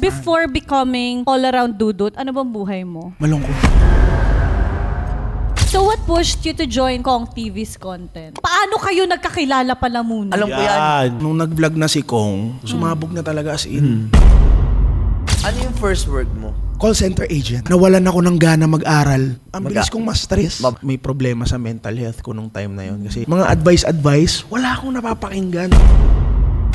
Before becoming all-around dudot, ano bang buhay mo? Malungkot. So what pushed you to join Kong TV's content? Paano kayo nagkakilala pala muna? Alam ko yan. Nung nag-vlog na si Kong, sumabog na talaga as in. Ano yung first work mo? Call center agent. Nawalan ako ng gana mag-aral. Ang bilis kong ma-stress. May problema sa mental health ko nung time na yon. Kasi mga advice, wala akong napapakinggan.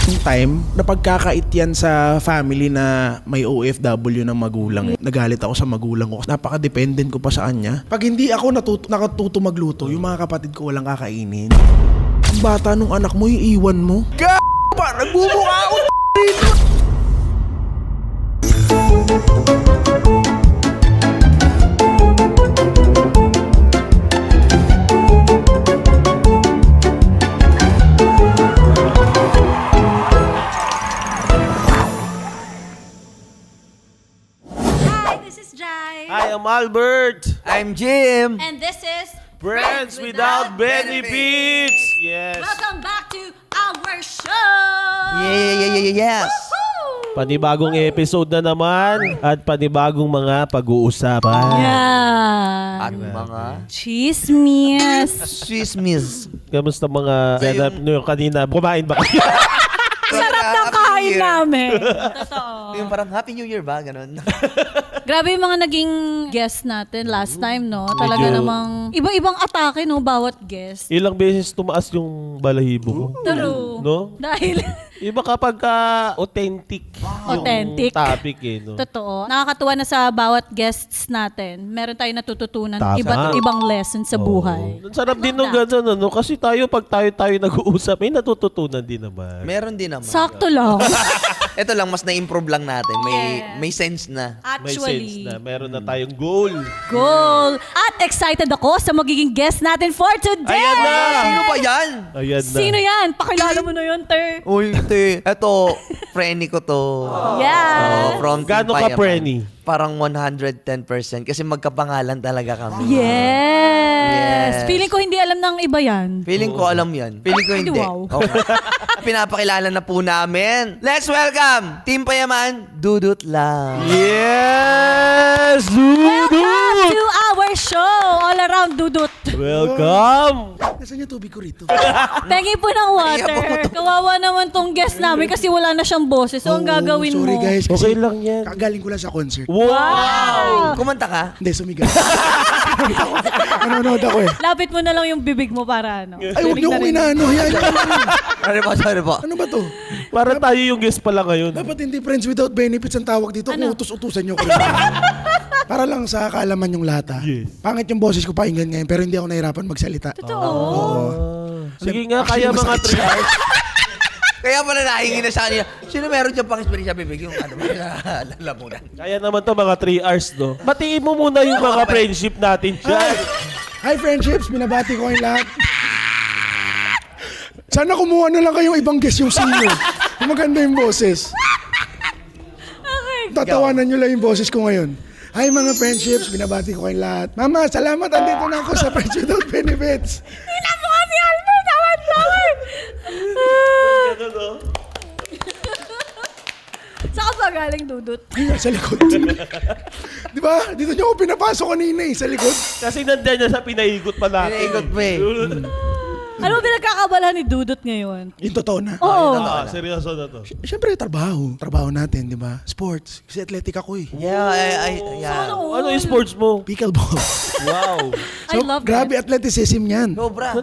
Yung time, napagkakait yan sa family na may OFW ng magulang. Nagalit ako sa magulang ko. Napaka-dependent ko pa sa kanya. Pag hindi ako nakatuto magluto, yung mga kapatid ko walang kakainin. Ang bata nung anak mo, iiwan mo. Pa! Nagbumukha ako dito! Hi, I'm Albert. I'm Jim. And this is Friends without benefits. Yes. Welcome back to our show! Yes. Woo! Panibagong episode na naman at panibagong mga pag-uusapan. Yeah. At mga Chismis. Swissmis. Kamusta mga setup nyo kanina? Kumain ba kayo? Sarap ng kain namin. Totoo. Yung parang Happy New Year ba? Ganon. Grabe yung mga naging guest natin last time, no? Talaga Medyo- namang iba-ibang atake, no? Bawat guest. Ilang beses tumaas yung balahibo ko. True. No? Dahil, Iba kapag authentic Authentic. yung topic eh. No? totoo. Nakakatuwa na sa bawat guests natin. Meron tayong natututunan. Tama. Iba't ibang lesson sa buhay. Ang sarap din nung gano'n, ano? Kasi pag tayo nag-uusap, may natututunan din naman. Meron din naman. Sakto lang. Ito lang, mas na-improve lang natin. Yeah. May sense na. May sense Actually. na. Meron na tayong goal. Goal. At excited ako sa magiging guest natin for today. Ayan na! Sino ba yan? Ayan na. Sino yan? Pakilala mo na yun, Ter. Uy, te. Eto, frenny ko to. Yeah. From Gaano Team ka Payaman. frenny? Parang 110% kasi magkapangalan talaga kami. Yes. Yes. Feeling ko hindi alam ng iba yan. Feeling ko alam yan. Feeling ko hindi. Wow. Okay. Pinapakilala na po namin. Let's welcome Team Payaman, Dudut lang. Yes! Welcome Dudut! to our show. All around Dudut. Welcome! Nasaan yung tubig ko rito? Pengi po ng water. Kawawa naman tong guest namin kasi wala na siyang boses. So, ang gagawin mo? Sorry guys. Okay lang yan. Kagaling ko lang sa concert. Wow! Kumanta ka? Hindi, sumigaw. Nanonood ako eh. Lapit mo na lang yung bibig mo para ano. Ay, huwag niyo kong inaano. Yan. Sorry po. Ano ba to? Para tayo yung guest pala ngayon. Dapat hindi friends without benefits ang tawag dito. Ano? Kung utos-utusan nyo ko. Para lang sa kaalaman yung lahat. Yes. Pangit yung boses ko pakinggan ngayon pero hindi ako nahirapan magsalita. Totoo. Sige nga, Actually, kaya mga masakit 3 hours. Kaya pala nahingi na sa kanila. Sino meron dyan pang experience sa bibig? Yung ano, lalamunan. Kaya naman to mga 3 hours, no? Batiin mo muna yung mga friendship natin dyan. Hi friendships, binabati ko kayong lahat. Sana kumuha na lang kayong ibang guest yung sino. Yung maganda yung boses. Tatawanan nyo lang yung boses ko ngayon. Hi mga friendships, binabati ko kayong lahat. Mama, salamat, andito na ako sa Friends Without Benefits. Ina mo kasi Albert, tawad sa akin. Saan ka ba galing, Dudut? Ayun, sa likod. Di ba? Dito nyo ako pinapasok kanina eh, sa likod. Kasi nandiyan niya sa pinaigot pa natin. Pinaigot mo eh. Ano ba pinagkakabala ni Dudut ngayon? Yung totoo na. Oo. Seryoso na to. Siyempre, trabaho. Trabaho natin, di ba? Sports. Kasi athletic ako eh. Yeah. Ano yung sports mo? Pickleball. Wow. I love Grabe that. athleticism yan. Sobra.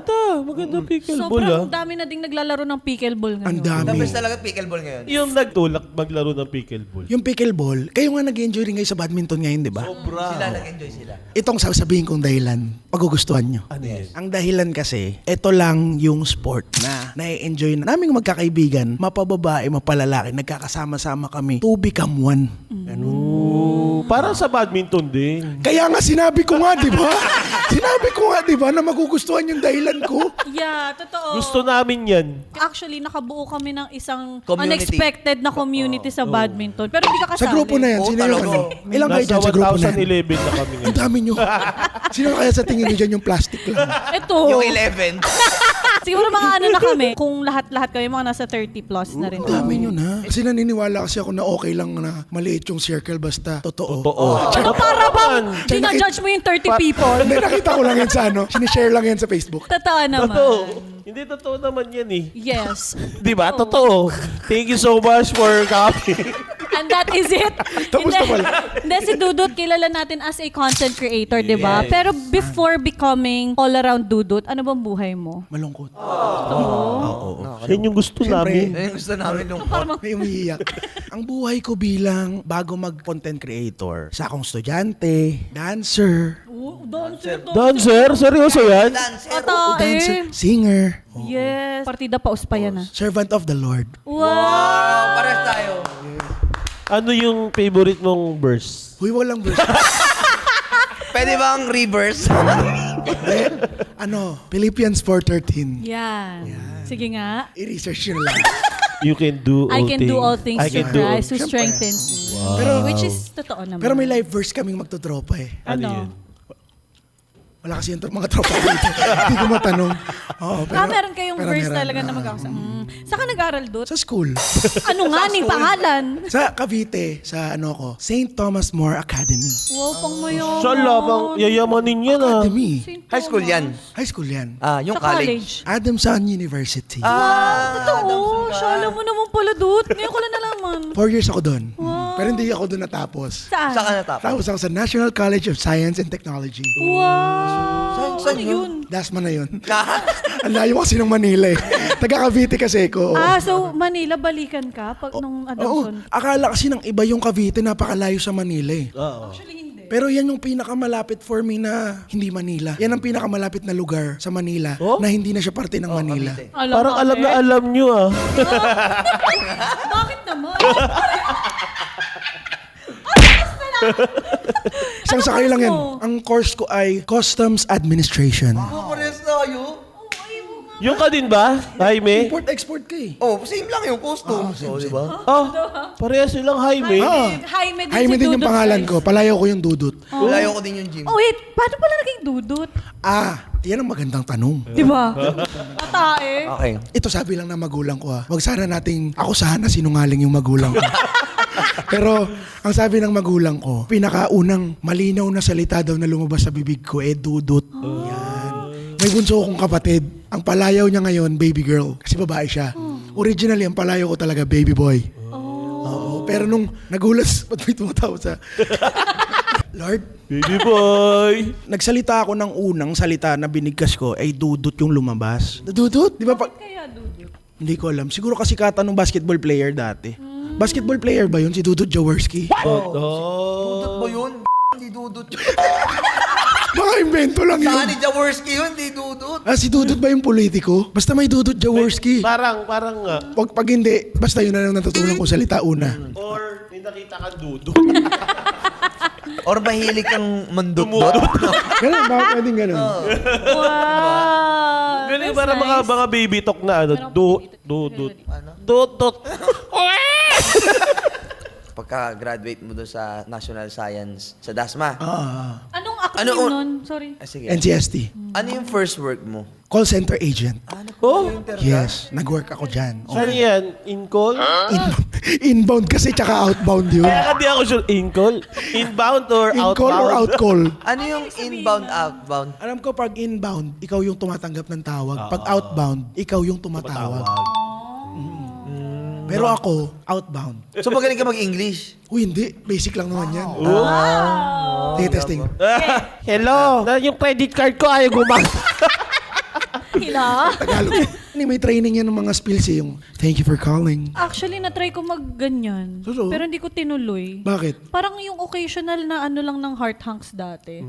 Maganda pickleball ah. Sobrang dami na ding naglalaro ng pickleball Ang ngayon. dami. The best talaga pickleball ngayon. Yung nagtulak maglaro ng pickleball. Yung pickleball, kayo nga nag-enjoy rin kayo sa badminton ngayon, di ba? Sila nag-enjoy sila. Itong sasabihin kong dahilan, pagugustuhan nyo. Ano yan? Ang dahilan kasi, ito lang yung sport na nai-enjoy na naming magkakaibigan, mapababae, mapalalaki, nagkakasama-sama kami to become one. Parang sa badminton din. Kaya nga sinabi ko nga, di ba? Sinabi ko nga, di ba, na magugustuhan yung dahilan ko. Yeah, totoo. Gusto namin yan. Actually, nakabuo kami ng isang Community. unexpected na community sa badminton. Pero hindi ka kasali. Sa grupo na yan, Oo, sino yung talaga. ano? Ilang kayo Nasa dyan sa grupo na yan? 1,011 na kami Ang ngayon. dami nyo. Sino kaya sa tingin nyo dyan yung plastic lang? Ito. Yung 11. Siguro mga ano na kami, kung lahat-lahat kami, mga nasa 30 plus na rin. Dami yun ha. Kasi naniniwala kasi ako na okay lang na maliit yung circle basta totoo. Ano para bang ginajudge mo yung 30 people? Hindi, nakita ko lang yan sa sinishare lang yan sa Facebook. Totoo naman. Totoo. Hindi totoo naman yan eh. Yes. Di ba? Totoo. Thank you so much for coming. And that is it. Tapos na pala. Hindi, si Dudut, kilala natin as a content creator, di ba? Pero before becoming all-around Dudut, ano bang buhay mo? Malungkot. Yan yung gusto namin. Yan yung gusto namin nung May umiiyak. Ang buhay ko bilang bago mag-content creator, isa akong estudyante, dancer, Dancer? Seryoso yan? Ata dancer, eh. singer, Yes. Partida paus pa yan ah. servant of the Lord. Wow! Pares tayo. Ano yung favorite mong verse? Huy, walang verse. Pwede bang reverse? Philippians 4:13. Yan. Sige nga. I-research nyo lang. You can do all I can do all things I through can do all. Christ who strengthens me. Which is totoo naman. Pero may live verse kaming magtotropa eh. Ano yun? Wala kasi yung mga tropa dito. Hindi ko matanong. Oo, meron kayong pero verse meron. talaga na mag-asa. Saan ka nag-aral, Dut? Sa school. Ano nga ning pangalan? Sa Cavite, sa St. Thomas More Academy. Wow, pang mayaman. Sa labang yayamanin yan ah. Academy. St. High school yan. High school yan. Yung Sa college. Adamson University. Totoo. Siya, alam mo naman pala, Dut. Ngayon ko lang nalaman. 4 years ako doon. Pero hindi ako doon natapos. Saan? Saan ka natapos? Tapos ako sa National College of Science and Technology. Wow. Saan Ano yun? yun? Dasma na yun. Ang layo kasi ng Manila eh. Taga Cavite kasi ko. So Manila, balikan ka pag nung Oo. adoption? Akala kasi ng iba yung Cavite, napakalayo sa Manila eh. Actually, hindi. Pero yan yung pinakamalapit for me na hindi Manila. Yan ang pinakamalapit na lugar sa Manila Oh? na hindi na siya parte ng Manila. Parang alam na alam nyo ah. Bakit naman? Isang sakay lang yan. mo? Ang course ko ay Customs Administration. Pares tayo. Yung ka din ba, Jaime? Import-export ka eh. Same lang yung customs. Di ba? Parehas silang Jaime. Jaime din Jaime si din yung Dudut, pangalan guys. ko. Palayaw ko yung Dudut. Layo ko din yung gym. Oh wait, paano pala naging Dudut? Yan ang magandang tanong. Di ba? Atae. Okay. Ito sabi lang ng magulang ko Wag sana nating, ako sana sinungaling yung magulang ko. Pero, ang sabi ng magulang ko, pinakaunang malinaw na salita daw na lumabas sa bibig ko, Dudut. Yan. May bunso akong kapatid. Ang palayaw niya ngayon, baby girl. Kasi babae siya. Originally, ang palayaw ko talaga, baby boy. Oo. Pero nung nagulas, ba't may tumatawa sa... Lord, Baby boy. nagsalita ako ng unang salita na binigkas ko, ay Dudut yung lumabas. Dudut? Di ba pa... Kaya Dudut. Hindi ko alam. Siguro kasi katanong basketball player dati. Basketball player ba yun? Si Dudut Jaworski? Dudut mo yun? Hindi dudut yun. Baka invento lang Saan yun. ni Jaworski yun? Hindi dudut. Si Dudut ba yung politiko? Basta may Dudut Jaworski. Parang nga. Pag hindi, basta yun na lang natutunan kong salita una. Or may nakita kang dudo. Or mahilig kang mandut-dut. Ganun, baka pwedeng ganun. Wow. Ganun That's para nice. mga baby talk na ano. Dudut. Pagka-graduate mo doon sa National Science sa DASMA. Anong acronym Ano, nun? Sorry. Sige. NCST. Ano yung first work mo? Call center agent. Oh? Yes, nag-work ako dyan. Saan yan? In-call? Inbound kasi tsaka outbound yun. Kaya di ako sure. In-call? Inbound or outbound? In-call or out-call? Ano yung inbound, outbound? Alam ko pag inbound, ikaw yung tumatanggap ng tawag. Pag outbound, ikaw yung tumatawag. Pero ako, outbound. So magaling ka mag-English? Hindi. Basic lang naman yan. Sige, testing. Hello? Yung credit card ko ayaw gumamit. Hila? Tagalog. May training yan ng mga skills eh. Yung, thank you for calling. Actually, na-try ko mag-ganyan. Totoo? Pero hindi ko tinuloy. Bakit? Parang yung occasional na ano lang ng heart hunks dati.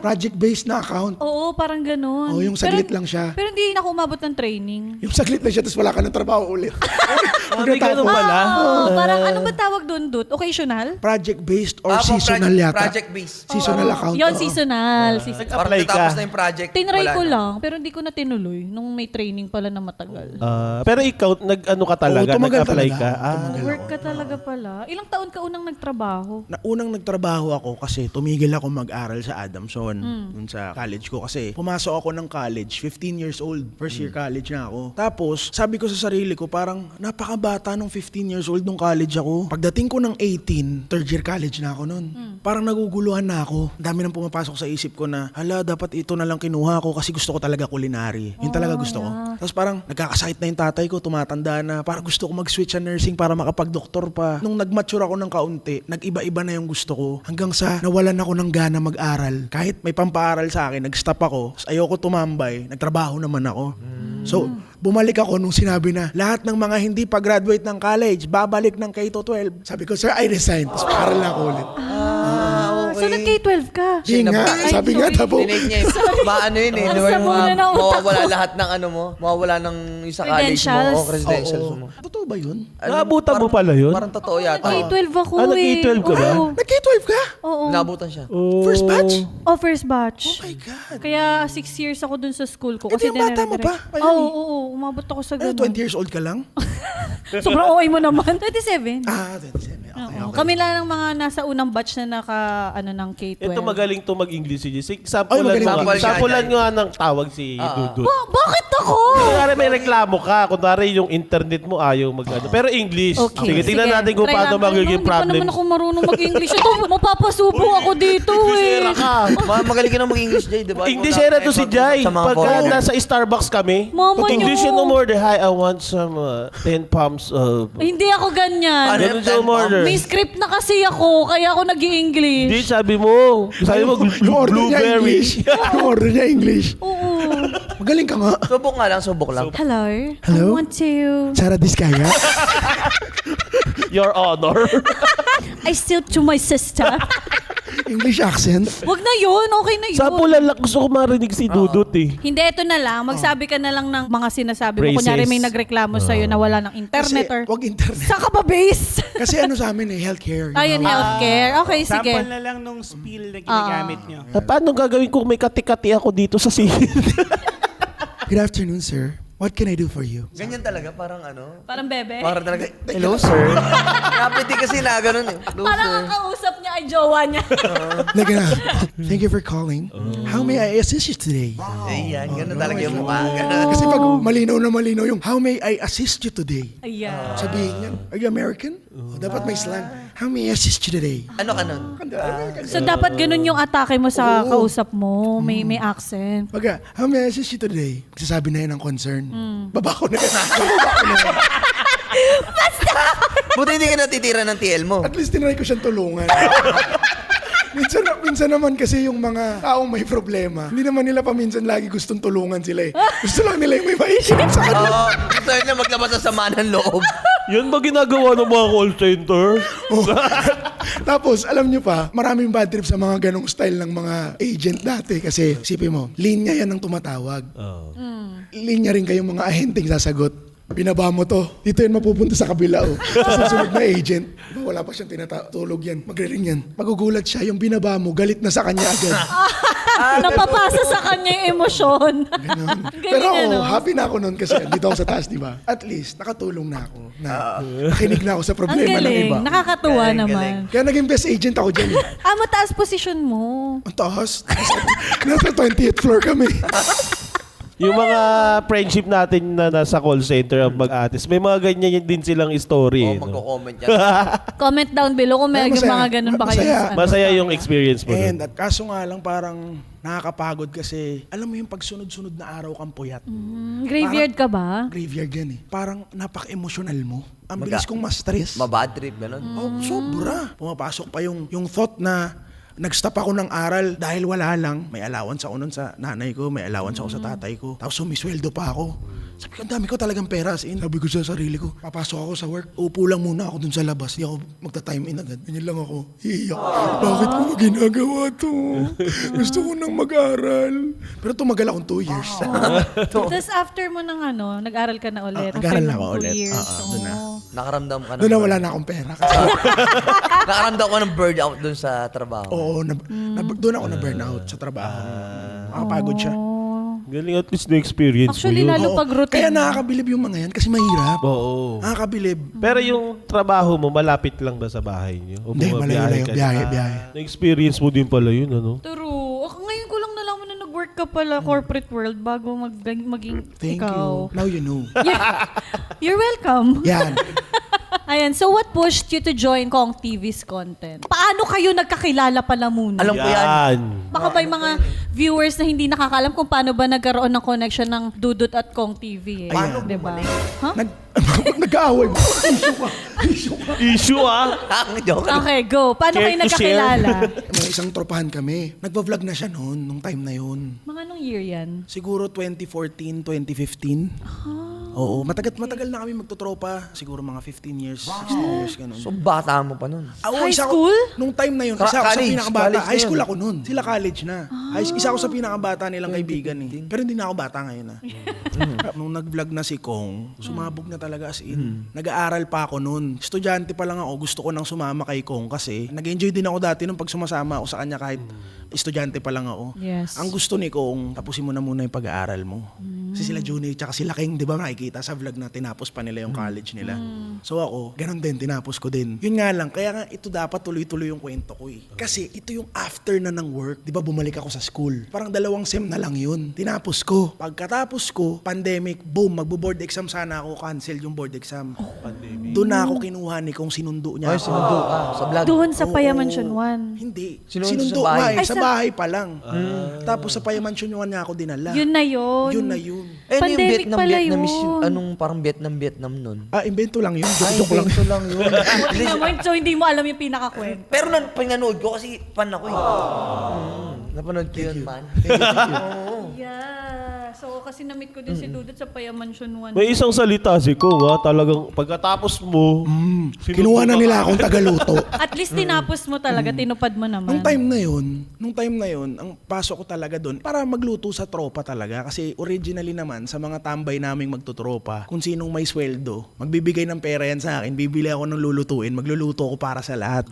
Project-based na account. Oo, parang ganun. Oo, yung saglit lang siya. Pero hindi na ako umabot ng training. Yung saglit na siya, tapos wala ka ng trabaho ulit. May ganun pala. Parang ano ba tawag doon, Dut? Occasional? Project-based or po, seasonal yata. Project-based. Seasonal account. Yon, oo. seasonal. Parang Apply natapos ka. na yung project. Tinry wala ko na. lang, pero hindi ko na tinuloy nung may training pala na matagal. Pero ikaw, nag-ano ka talaga? Oo, tumagal Nag-apply talaga. ka? Work ka talaga pala. Ilang taon ka unang nagtrabaho? Unang nagtrabaho ako kasi tumigil ako mag-aral sa Adamson dun sa college ko kasi pumasok ako ng college 15 years old, first year college na ako. Tapos sabi ko sa sarili ko parang napakabata nung 15 years old nung college ako. Pagdating ko ng 18, third year college na ako nun. Parang naguguluhan na ako. Ang dami nang pumapasok sa isip ko na hala dapat ito na lang kinuha ko kasi gusto ko talaga culinary. Yun talaga gusto ko. Tapos parang nagkakasakit na yung tatay ko, tumatanda na. Parang gusto ko mag-switch sa nursing para makapag-doktor pa. Nung nag-mature ako ng kaunti, nag-iba-iba na yung gusto ko. Hanggang sa nawalan ako ng gana mag-aral. Kahit may pampaaral sa akin, nag-stop ako. Tapos ayoko tumambay, nagtrabaho naman ako. So, bumalik ako nung sinabi na lahat ng mga hindi pa-graduate ng college, babalik ng K-12. Sabi ko, sir, I resign. Tapos paaral na ako ulit. So, nag-K-12 ka? Di nga, sabi nga tabo. Dinig niya ano yun eh. Ang di ba yung sabuna mga ng utak mawawala ko. lahat ng ano mo. Mawawala ng isa college mo. Credentials. O credentials mo. Totoo ba yun? Naabutan mo pala yun? Parang totoo yata. Nag-K-12 ako Nag-K-12 ka ba? Oo. Nag-K-12 ka? Oo. Nabutan siya. First batch? Oh, first batch. Oh my God. Kaya 6 years ako dun sa school ko. Eh, di ang bata mo dinire-direct. pa. Ayun Oo, eh. oo. Umabot ako sa Ano, ganun. 20 years old ka lang? Sobrang OA mo naman. 27. 27. Okay, Oo. okay. Kami lang ang mga nasa unang batch na ng K-12. Ito magaling to mag-English si Jesse. Ay, Sampulan magaling. mo. Sample Sampulan nga ng tawag si Dudut. Bakit ako? Kunwari may reklamo ka. Kunwari yung internet mo ayaw mag-ano. Pero English. Okay. Sige, tingnan natin kung Try paano natin. magiging Hindi pa problem. naman ako marunong mag-English. Ito, mapapasubo ako dito eh. Englishera ka. Magaling ka na mag-English, Jay, di ba? Englishera to si Jai. Sa mga Pagka foreigner. nasa Starbucks kami, Mama English nyo. in order. Hi, I want some 10 pumps of... Hindi ako ganyan. Ano Ganun siya umorder. May script na kasi ako, kaya ako Hindi, nag-i-English. sabi mo. Sabi mo, Yung order niya blueberry. English. Yung order niya English. Oo. Magaling ka nga. Subok nga lang, subok lang. Hello. Hello? I want to... Sarah Diskaya? Your honor. I still to my sister. English accent? Wag na yun. Okay na yun. Sampulan lang. Gusto ko marinig si Dudut eh. Hindi, ito na lang. Magsabi ka na lang ng mga sinasabi mo. Phrases. Kunyari may nagreklamo sa'yo na wala ng internet or... Wag internet. Saan ka ba base? Kasi ano sa amin healthcare. Ayun, healthcare. Okay, sige. Sample na lang nung spiel na ginagamit nyo. Paano gagawin kung may kati-kati ako dito sa singit? Good afternoon, sir. What can I do for you? Ganyan talaga, parang ano. Parang bebe. Parang talaga, hello sir. Napiti kasi na ganun eh. Hello Parang sir. ang kausap niya ay jowa niya. Like, thank you for calling. How may I assist you today? Ayan, ganun talaga yung mukha. Ganun. Kasi pag malinaw na malinaw yung how may I assist you today? Ayan. Sabihin niyan, are you American? Dapat may slang. How may I assist you today? Ano ka nun? So, dapat ganun yung atake mo sa kausap mo. May accent. Pagka, how may I assist you today? Magsasabi na yun ng concern. Baba ko na yun. Baba ko na yun. Buti hindi ka natitira ng TL mo. At least tinry ko siyang tulungan. minsan naman kasi yung mga taong may problema, hindi naman nila paminsan lagi gustong tulungan sila eh. Gusto lang nila yung may maisip sa kanila. Oo, gusto nila maglabas ng sama ng loob. Yan ba ginagawa ng mga call center? Tapos, alam nyo pa, maraming bad trip sa mga ganong style ng mga agent dati. Kasi, isipin mo, linya yan ang tumatawag. Linya rin kayong mga ahenteng sasagot. Binaba mo to. Dito yan mapupunta sa kabila. Oh. Sa susunod na agent, wala pa siyang tinatulog yan. Magre-ring yan. Magugulat siya, yung binaba mo, galit na sa kanya agad. Napapasa sa kanya yung emosyon. Ganun. Galing, Pero ako, ano? happy na ako noon kasi dito ako sa taas, di ba? At least, nakatulong na ako. Nakinig na ako sa Ang problema ng galing. iba. Nakakatuwa Galing, naman. galing. Kaya naging best agent ako dyan eh. Mataas posisyon mo. Ang taas. Nasa 20th floor kami. Yung mga friendship natin na nasa call center ang mag-atis, may mga ganyan din silang story. Oo, eh, no? magko-comment yan. Comment down below kung may Ay, masaya. mga ganun ba kayo. Masaya. sa ano. Masaya yung experience mo. And dun. at kaso nga lang parang nakakapagod kasi alam mo yung pagsunod-sunod na araw kang puyat. Graveyard ka ba? Graveyard yan eh. Parang napaka-emotional mo. Ang bilis kong ma-stress. Mabad trip, ganun. Oh, sobra. Pumapasok pa yung thought na nag-stop ako ng aral dahil wala lang. May allowance ako nun sa nanay ko, may allowance ako sa tatay ko. Tapos sumisweldo pa ako. Sabi ko, ang dami ko talagang pera. As in, sabi ko sa sarili ko, papasok ako sa work, upo lang muna ako dun sa labas. Hindi ako magta-time in agad. Ganyan lang ako. Iiyak. Bakit ko ginagawa to? Gusto ko nang mag-aral. Pero tumagal akong 2 years. Tapos after mo ng nag-aral ka na ulit. Nag-aral After na ako ng 2 ulit. years. Doon na. Oo. Nakaramdam ka Doon na wala na akong pera. Kasi, Nakaramdam ko ng burnout dun sa trabaho. oo, doon ako na-burnout sa trabaho. Nakapagod siya. Galing, at least na-experience Actually, mo yun. lalo Oo, pag routine. kaya nakakabilib yung mga yan kasi mahirap. Oo. Nakakabilib. Pero yung trabaho mo, malapit lang ba sa bahay niyo? O Hindi, bumabiyahe malayo-layo. ka? Biyahe. Na-experience mo din pala yun, ano? True. Ako, ngayon ko lang nalaman na nag-work ka pala corporate world bago maging Thank ikaw. you. Now you know. You're welcome. Yan. Ayan, so what pushed you to join Kong TV's content? Paano kayo nagkakilala pala muna? Alam ko yan. Baka may mga viewers na hindi nakakalam kung paano ba nagkaroon ng connection ng Dudut at Kong TV. Paano diba? Huh? Nag-aaway mo. Issue ka. Issue, ah! Ang joke. Okay, go. Paano Care kayo to nagkakilala? May isang tropahan kami. Nagpa-vlog na siya noon, nung time na yun. Mga anong year yan? Siguro 2014, 2015. Oo, matagal na kami magtotropa. Siguro mga 15 years, 16 years, ganun. So, bata mo pa nun. High school? Nung time na yun, isa ako sa College, pinakabata. college na High school yun. ako nun. Sila college na. Isa ako sa pinakabata nilang kaibigan eh. Pero hindi na ako bata ngayon ah. Nung nag-vlog na si Kong, sumabog na talaga as in. Nag-aaral pa ako nun. Estudyante pa lang ako. Gusto ko nang sumama kay Kong kasi nag-enjoy din ako dati nung pag sumasama ako sa kanya kahit estudyante pa lang ako. Yes. Ang gusto ni Kong, tapusin mo na muna yung pag-aaral mo. Kasi sila Junior tsaka sila King, di ba makikita sa vlog na tinapos pa nila yung college nila. So ako, ganun din, tinapos ko din. Yun nga lang, kaya nga ito dapat tuloy-tuloy yung kwento ko eh. Kasi ito yung after na ng work, di ba bumalik ako sa school. Parang 2 sem na lang yun. Tinapos ko. Pagkatapos ko, pandemic, boom, magbo-board exam sana ako, cancel yung board exam. Doon na ako kinuha ni Kong sinundo niya Ay, ako. sinundo ka sa vlog. Doon sa Oo. Payamansion 1. Hindi. Sinundo Sinundo sa bahay? nga eh, Ay, sa bahay pa lang. Tapos sa Payamansion niya ako dinala. Yun na yun. Yun na yun. Eh, ano yung Pandemic Vietnam, pala Vietnamese, yun. anong parang Vietnam nun? Invento lang yun. Ay, Joke lang. invento lang yun. Tingnan mo, so hindi mo alam yung pinakakwento. Pero pinanood ko kasi fan ako eh. Napanood ko yun, man. Yeah. So, kasi na-meet ko din si Dudut sa Payamansion 1. May isang salita si Kong, ha? Talagang pagkatapos mo, Kinuha na nila akong tagaluto. At least tinapos mo talaga, tinupad mo naman. Nung time na yun, ang pasok ko talaga doon para magluto sa tropa talaga. Kasi originally naman, sa mga tambay naming magtutropa, kung sinong may sweldo, magbibigay ng pera yan sa akin, bibili ako ng lulutuin, magluluto ko para sa lahat.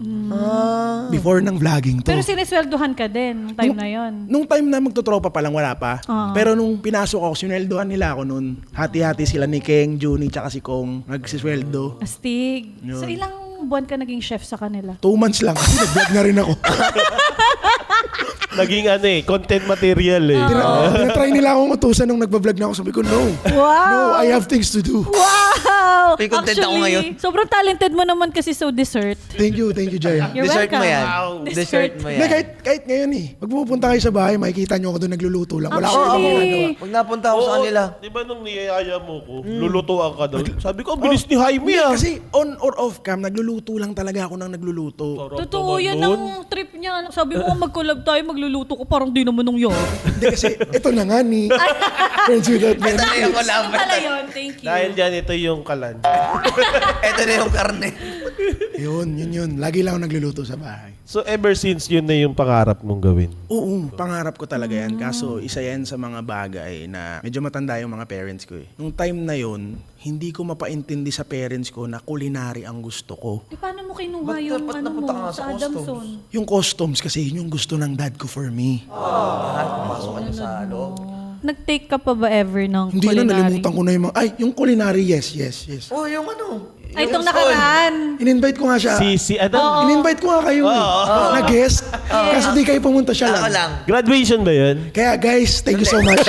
Before ng vlogging to. Pero sinesweldohan ka din nung time na yon. Nung time na magtutropa pa lang, wala pa. Pero nung pinasok ako, sinweldohan nila ako noon. Hati-hati sila ni Keng, Juni, tsaka si Kong. Nagsisweldo. Astig. Yun. So, ilang buwan ka naging chef sa kanila? 2 months lang kasi nag-vlog na rin ako. naging content material eh. Tinatry nila akong utusan nung nagbablog na ako. Sabi ko, no. Wow! No, I have things to do. Wow! May content ako ngayon. Sobrang talented mo naman kasi so dessert. Thank you, Jaya. You're Dessert mo welcome. yan. Wow. Dessert mo Hindi, yan. kahit ngayon eh. Pag pupunta kayo sa bahay, makikita nyo ako doon nagluluto lang. Wala akong Actually, ginagawa. Pag napunta ako sa kanila, Di ba nung niyayaya mo ko, lulutuan ka daw? Sabi ko, ang bilis ni Jaime ah. Kasi on or off cam, nagluluto lang talaga ako nang nagluluto. totoo yan ang trip niya. Sabi mo mag-collab tayo, magluluto ko, parang di naman nung yun. Hindi kasi, ito na nga ni Friends Without ito na yung Benefits. collab. Pala yun, thank you. Dahil dyan, ito yung kalan. Ito na yung karne. Yun. Lagi lang ako nagluluto sa bahay. So ever since yun na yung pangarap mong gawin? Oo, pangarap ko talaga yan. Kaso isa yan sa mga bagay na medyo matanda yung mga parents ko eh. Nung time na yun, hindi ko mapaintindi sa parents ko na culinary ang gusto ko. Eh, paano mo kinuha Ba't yung dapat ano napunta mo ka sa sa Adamson? Yung customs kasi yun yung gusto ng dad ko for me. Pasok ka niya sa loob. Nag-take ka pa ba ever ng Hindi na, culinary? nalimutan ko na yung mga... Ay, yung culinary, yes. Oh, yung ano? Ay, itong nakaraan. In-invite ko nga siya. Si Adam? In-invite ko nga kayo na guest. Kaso di kayo pumunta siya Ako lang. lang. Graduation ba yun? Kaya guys, thank you so much.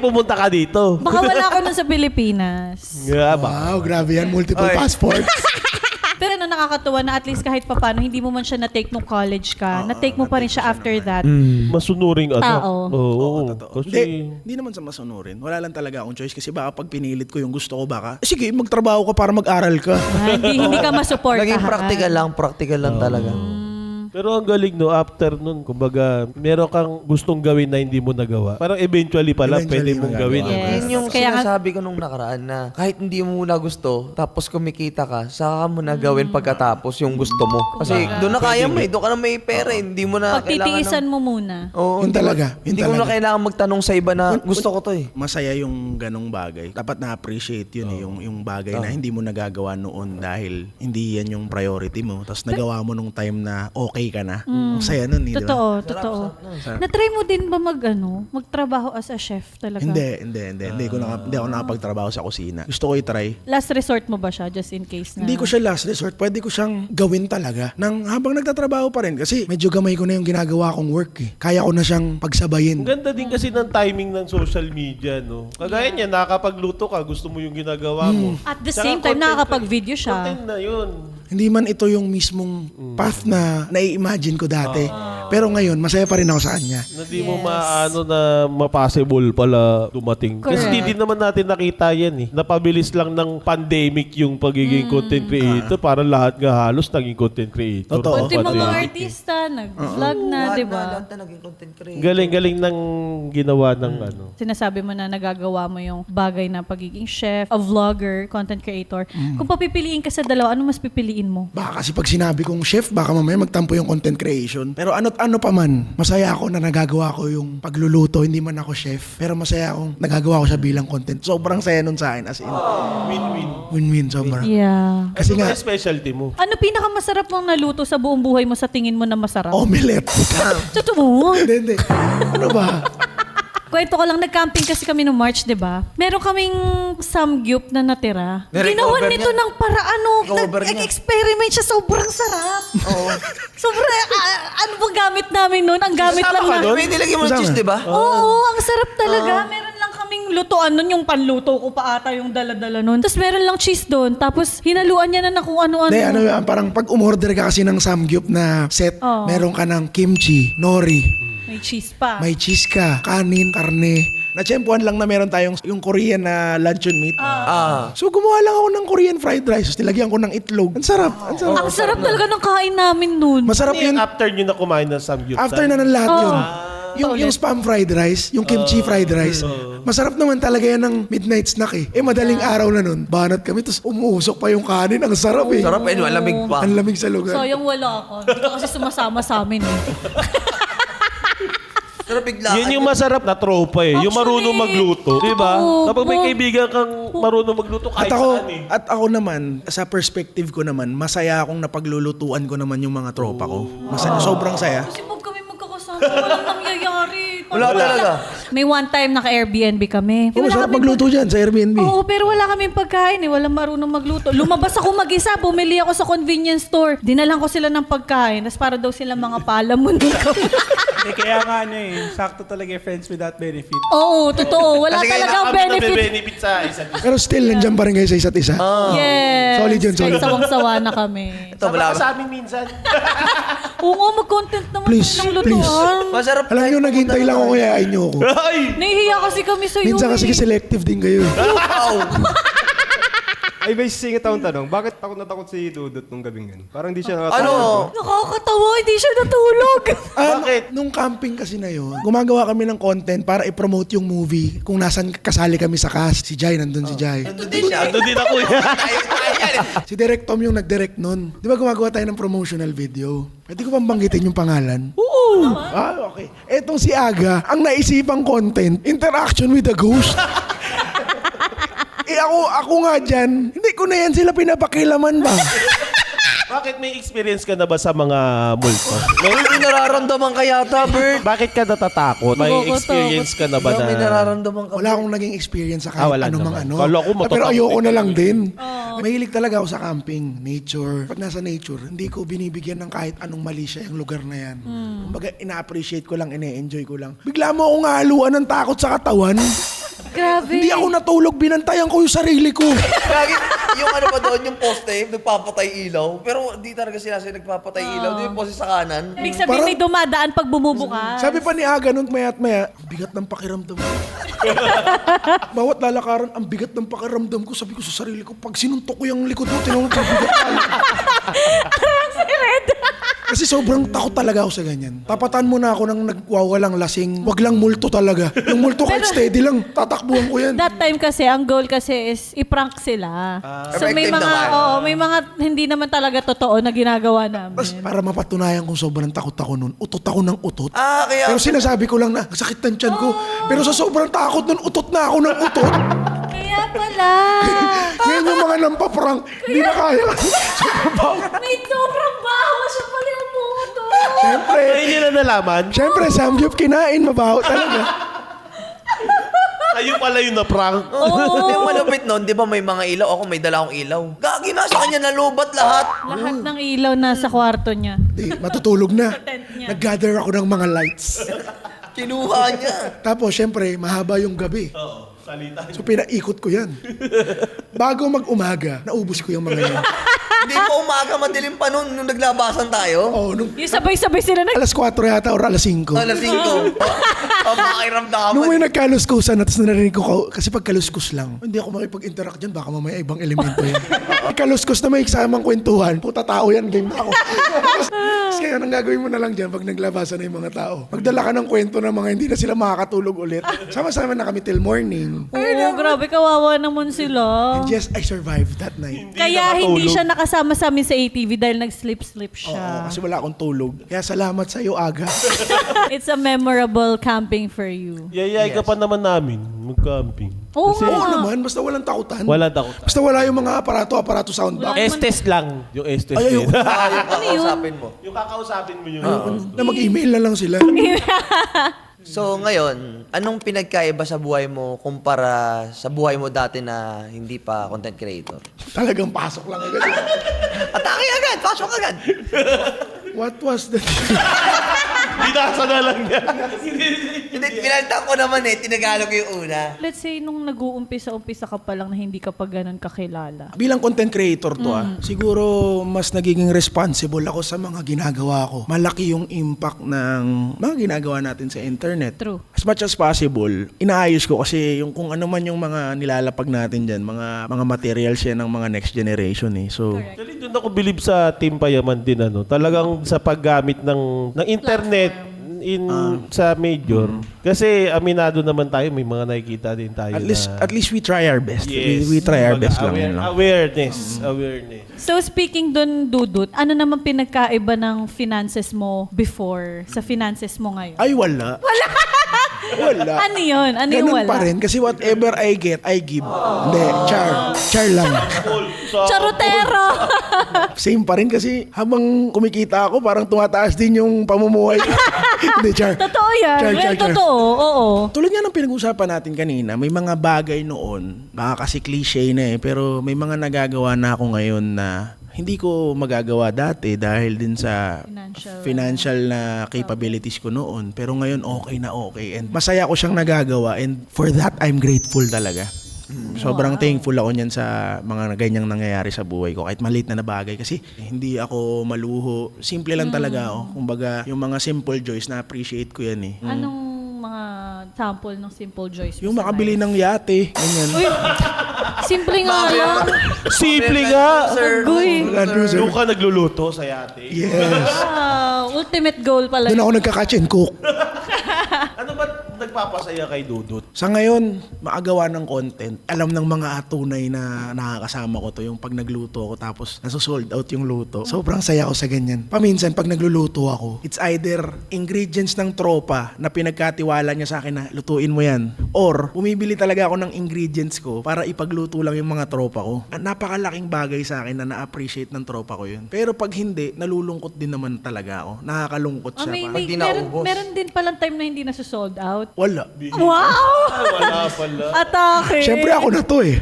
Pumunta ka dito. Baka wala ako nun sa Pilipinas. Nga ba? Wow, grabe yan. Multiple Oy. passports. Pero nakakatuwa na at least kahit papano, hindi mo man siya na-take nung college ka. Na-take mo pa rin siya after that. Masunuring Tao. Oo. Totoo. Kasi, Hindi naman sa masunurin. Wala lang talaga akong choice kasi baka pag pinilit ko yung gusto ko baka, sige, magtrabaho ka para mag-aral ka. Hindi ka masuportahan. Naging practical lang talaga. Pero ang galing no, after nun, kumbaga, meron kang gustong gawin na hindi mo nagawa. Parang eventually pala, Eventually pwede mong magagawa. gawin. Yes. Yun yung Kaya nga- sinasabi ko nung nakaraan na kahit hindi mo na gusto, tapos kumikita ka, saka mo na gawin pagkatapos yung gusto mo. Kasi doon na kaya mo eh. Doon ka na may pera eh. Hindi mo na Pagtitiisan kailangan mo muna. Oo, Yun talaga, yun Hindi ko na talaga. kailangan magtanong sa iba na gusto ko to eh. Masaya yung ganong bagay. Dapat na-appreciate yun eh, yung bagay na hindi mo nagagawa noon dahil hindi yan yung priority mo. Tapos nagawa mo nung time na okay ka na. Ang saya nun eh, di ba? Totoo. Na-try mo din ba magtrabaho as a chef talaga? Hindi ako nakapagtrabaho sa kusina. Gusto ko i-try. Last resort mo ba siya just in case na? Hindi ko siya last resort. Pwede ko siyang gawin talaga nang habang nagtatrabaho pa rin. Kasi medyo gamay ko na yung ginagawa kong work eh. Kaya ko na siyang pagsabayin. Ang ganda din kasi ng timing ng social media, no? Kagaya niya, nakakapagluto ka, gusto mo yung ginagawa mo. At the Tsaka same time, content- nakakapag-video siya. Content na yun. Hindi man ito yung mismong path na nai-imagine ko dati. Pero ngayon, masaya pa rin ako sa kanya. Na di mo maano na ma-possible pala dumating. Kasi Correct. di din naman natin nakita yan eh. Napabilis lang ng pandemic yung pagiging content creator. Para lahat nga halos naging content creator. Totoo. Pati mga Pandemic. artista, nag-vlog na, di ba? Lahat na naging content creator. Galing-galing ng ginawa ng ano. Sinasabi mo na nagagawa mo yung bagay na pagiging chef, a vlogger, content creator. Kung papipiliin ka sa dalawa, ano mas pipiliin mo? Baka kasi pag sinabi kong chef, baka mamaya magtampo yung content creation. Pero ano pa man, masaya ako na nagagawa ko yung pagluluto. Hindi man ako chef. Pero masaya akong nagagawa ko siya bilang content. Sobrang saya nun sa akin. As in, Win-win. win-win sobra. Yeah. Kasi Ano nga, ba yung specialty mo? Ano pinakamasarap mong naluto sa buong buhay mo sa tingin mo na masarap? omelette. Totoo. Hindi. Ano ba? Kwento ko lang, nag-camping kasi kami no March, di ba? Meron kaming samgyup na natira. Na-recover Ginawa nito niya? ng paraan, Recover niya? nag-experiment siya, sobrang sarap. Oo. Sobrang, ano bang gamit namin noon? Ang gamit lang ka na... nun? May nilagyan mo ng Kasama. cheese, di ba? Oo, ang sarap talaga. Meron lang kaming lutuan nun, yung panluto ko pa ata yung dala-dala nun. Tapos meron lang cheese doon. Tapos hinaluan niya na kung ano-ano. Hindi, ano yan, parang pag umorder ka kasi ng samgyup na set, Oo. meron ka ng kimchi, nori, May cheese pa. may cheese ka, kanin, karne. Natsyempuhan lang na meron tayong yung Korean na luncheon meat. So gumawa lang ako ng Korean fried rice. Tapos nilagyan ko ng itlog. Ang sarap. Ang sarap. Ang sarap talaga ng kain namin nun. Masarap Ano yun. yung after nyo na kumain ng samgyup? After na ng lahat yun. Paulit. Yung spam fried rice, yung kimchi fried rice, masarap naman talaga yan ng midnight snack eh. Madaling araw na nun, banat kami, tapos umuusok pa yung kanin. Ang sarap eh. Sarap eh, malamig pa. Ang lamig sa lugar. Sayang wala ako. Hindi ka kasi sumasama sa amin eh. Sarap bigla. Yun yung masarap na tropa eh. Yung Actually, marunong magluto. Di ba? oo. Kapag may kaibigan kang marunong magluto kahit saan eh. At ako naman, sa perspective ko naman, masaya akong napaglulutuan ko naman yung mga tropa ko. Sobrang saya. Kasi pag kami magkakasama, walang nangyayari. Wala talaga. May one time naka-Airbnb kami. Oh, masarap magluto dyan sa Airbnb. Oo, pero wala kaming pagkain eh. Walang marunong magluto. Lumabas ako mag-isa. Bumili ako sa convenience store. Dinalan ko sila ng pagkain. Tapos para daw sila mga palamon. Kaya nga sakto talaga yung friends without benefit. Oo, totoo. Wala Kasi talagang Kami benefit. benefit sa isa't isa. Pero still, nandiyan pa rin kayo sa isa't isa. Yes. Solid yun, solid. Kahit sawang-sawa na kami. Ito, wala. Sama ka sa amin minsan. Oo nga, mag-content naman Please, ng please. lutuan. Masarap. Alam nyo, naghintay lang ako kaya nyo ako. Ay! Nahihiya kasi kami sa'yo. Minsan kasi eh. selective din kayo. Wow. Ay, may singit akong tanong. Bakit takot na takot si Dudut nung gabing ganun? Parang di siya nakatawa. Ano? Nakakatawa, hindi siya natulog. Bakit? Nung camping kasi na yun, gumagawa kami ng content para i-promote yung movie. Kung nasan kasali kami sa cast. Si Jai, nandun si Jai. Nandun din siya. Ando din ako eh. Si Direct Tom yung nag-direct nun. Di ba gumagawa tayo ng promotional video? Pwede ko bang banggitin yung pangalan? Oo. Okay. Etong si Aga, ang naisipang content, interaction with the ghost. Ako nga dyan, hindi ko na yan sila pinapakilaman ba? Bakit may experience ka na ba sa mga multo? May nararamdaman ka yata, Bert. Bakit ka natatakot? May Nakakatakot. experience ka na ba na... May nararamdaman ka. Wala akong naging experience sa kahit wala anumang naman. ano. Kala ko matatakot. Pero ayoko na lang din. Mahilig talaga ako sa camping, nature. Pag nasa nature, hindi ko binibigyan ng kahit anong mali siya yung lugar na yan. Kumbaga, ina-appreciate ko lang, ine-enjoy ko lang. Bigla mo akong haluan ng takot sa katawan. Grabe. Hindi ako natulog, binantayan ko yung sarili ko. Lagi, yung ano ba doon, yung poste, nagpapatay ilaw. Pero di talaga sila nagpapatay ilaw. Di yung poste sa kanan. Ibig sabihin may dumadaan pag bumubukas. Sabi pa ni Aga nun, maya't maya, ang bigat ng pakiramdam ko. Bawat lalakaran, ang bigat ng pakiramdam ko. Sabi ko sa sarili ko, pag sinuntok ko yung likod mo, tinawag ko, bigat tayo. Kasi Kasi sobrang takot talaga ako sa ganyan. Tapatan mo na ako ng nagwawalang lasing. Wag lang multo talaga. Yung multo kahit steady lang, tatakbuhan ko yan. That time kasi, ang goal kasi is i-prank sila. So may Effective mga, naman. may mga hindi naman talaga totoo na ginagawa Tapos namin. para mapatunayan kung sobrang takot ako nun, utot ako ng utot. Kaya... Pero sinasabi ko lang na, sakit ng tiyan ko. Pero sa sobrang takot nun, utot na ako ng utot. Kaya pala. Ngayon yung mga nampaprang, hindi na kaya. May sobrang bawa siya pala yung moto. Siyempre, Ay, hindi na nalaman. siyempre, samgyup kinain, mabaho talaga. Kayo pala yung na-prank. Yung malupit nun, di ba may mga ilaw? Ako may dala akong ilaw. Gagi na sa kanya, nalubat lahat. Lahat ng ilaw nasa kwarto niya. Di, matutulog na. tent niya. Nag-gather ako ng mga lights. Kinuha niya. Tapos, siyempre, mahaba yung gabi. Oo, salita. So, pinaikot ko yan. Bago mag-umaga, naubos ko yung mga yan. Hindi pa umaga, madilim pa nun nung naglabasan tayo. Oo, nung Yung sabay-sabay sila alas 4 yata or alas 5. Alas 5. Makiramdaman. Nung may nagkaluskusan at narinig ko, kasi pag kaluskus lang, hindi ako makipag-interact dyan, baka mamaya ibang elemento yan. Kaluskus na may kasamang kwentuhan, puta tao yan, game na ako. Kasi kaya nang gagawin mo na lang dyan pag naglabasan na yung mga tao. Magdala ka ng kwento ng mga hindi na sila makakatulog ulit. Sama-sama na kami till morning. Oo, grabe, kawawa naman sila. And yes, I survived that night. Kaya hindi nakatulog. siya nakasama sa amin sa ATV dahil nag-sleep-sleep Oo, siya. kasi wala akong tulog. Kaya salamat sa iyo, Aga. It's a memorable camping for you. Yayay ka pa naman namin mag-camping. Oo Oo nga. naman, basta walang takutan. Wala takot. Basta wala yung mga aparato soundbox. Estes lang. Yung Estes Ay, din. ayoko. Yung kakausapin mo. Yung kakausapin mo yun. Na mag-email na lang sila. So ngayon, anong pinagkaiba sa buhay mo kumpara sa buhay mo dati na hindi pa content creator? Talagang pasok lang agad. Atake agad! Pasok agad! What was that? Binasa na lang niya. Hindi, pinalitan ko naman tinagalog ko yung una. Let's say, nung nag-uumpisa-umpisa ka pa lang na hindi ka pa ganun kakilala. Bilang content creator to siguro mas nagiging responsible ako sa mga ginagawa ko. Malaki yung impact ng mga ginagawa natin sa internet. True. As much as possible, inaayos ko kasi yung kung ano man yung mga nilalapag natin dyan, mga materials yan ng mga next generation eh. So, Actually, doon ako believe sa Team Payaman din. Talagang sa paggamit ng internet sa major. Kasi aminado naman tayo, may mga nakikita din tayo at least we try our best. Yes. We try our best lang yun. Awareness. So speaking dun, Dudut, ano naman pinagkaiba ng finances mo before sa finances mo ngayon? Ay, wala. Wala. Ano yun? Ano yung Ganun wala? pa rin. Kasi whatever I get, I give. Hindi, char lang. Charotero! Same pa rin kasi habang kumikita ako, parang tumataas din yung pamumuhay. Hindi, char. Totoo yan. Well, totoo. Oo. Tulad nga ng pinag-usapan natin kanina, may mga bagay noon, baka kasi cliche na pero may mga nagagawa na ako ngayon na hindi ko magagawa dati dahil din sa financial na capabilities ko noon. Pero ngayon okay na okay. And masaya ko siyang nagagawa and for that, I'm grateful talaga. Sobrang thankful ako niyan sa mga ganyang nangyayari sa buhay ko. Kahit maliit na bagay kasi hindi ako maluho. Simple lang talaga ako. Kumbaga, yung mga simple joys na appreciate ko yan eh. Anong mga sample ng simple joys mo Yung sa makabili life? ng yate, ganyan. Uy, simple nga lang. Simple nga. Uy. Land Cruiser. Doon ka nagluluto sa yate. Yes. Ultimate goal pala. Doon ako nagka-catch and cook. Ano ba nagpapasaya kay Dudut? Sa ngayon, maagawa ng content. Alam ng mga tunay na nakakasama ko to, yung pag nagluto ako tapos nasusold out yung luto. Sobrang saya ko sa ganyan. Paminsan, pag nagluluto ako, it's either ingredients ng tropa na pinagkatiwala niya sa akin na lutuin mo yan. Or, bumibili talaga ako ng ingredients ko para ipagluto lang yung mga tropa ko. At napakalaking bagay sa akin na na-appreciate ng tropa ko yun. Pero pag hindi, nalulungkot din naman talaga ako. Nakakalungkot siya. Pag di naubos. meron din palang time na hindi nasa-sold out. Wala. Wow! Ay, wala pala. Atake! Siyempre ako na to eh.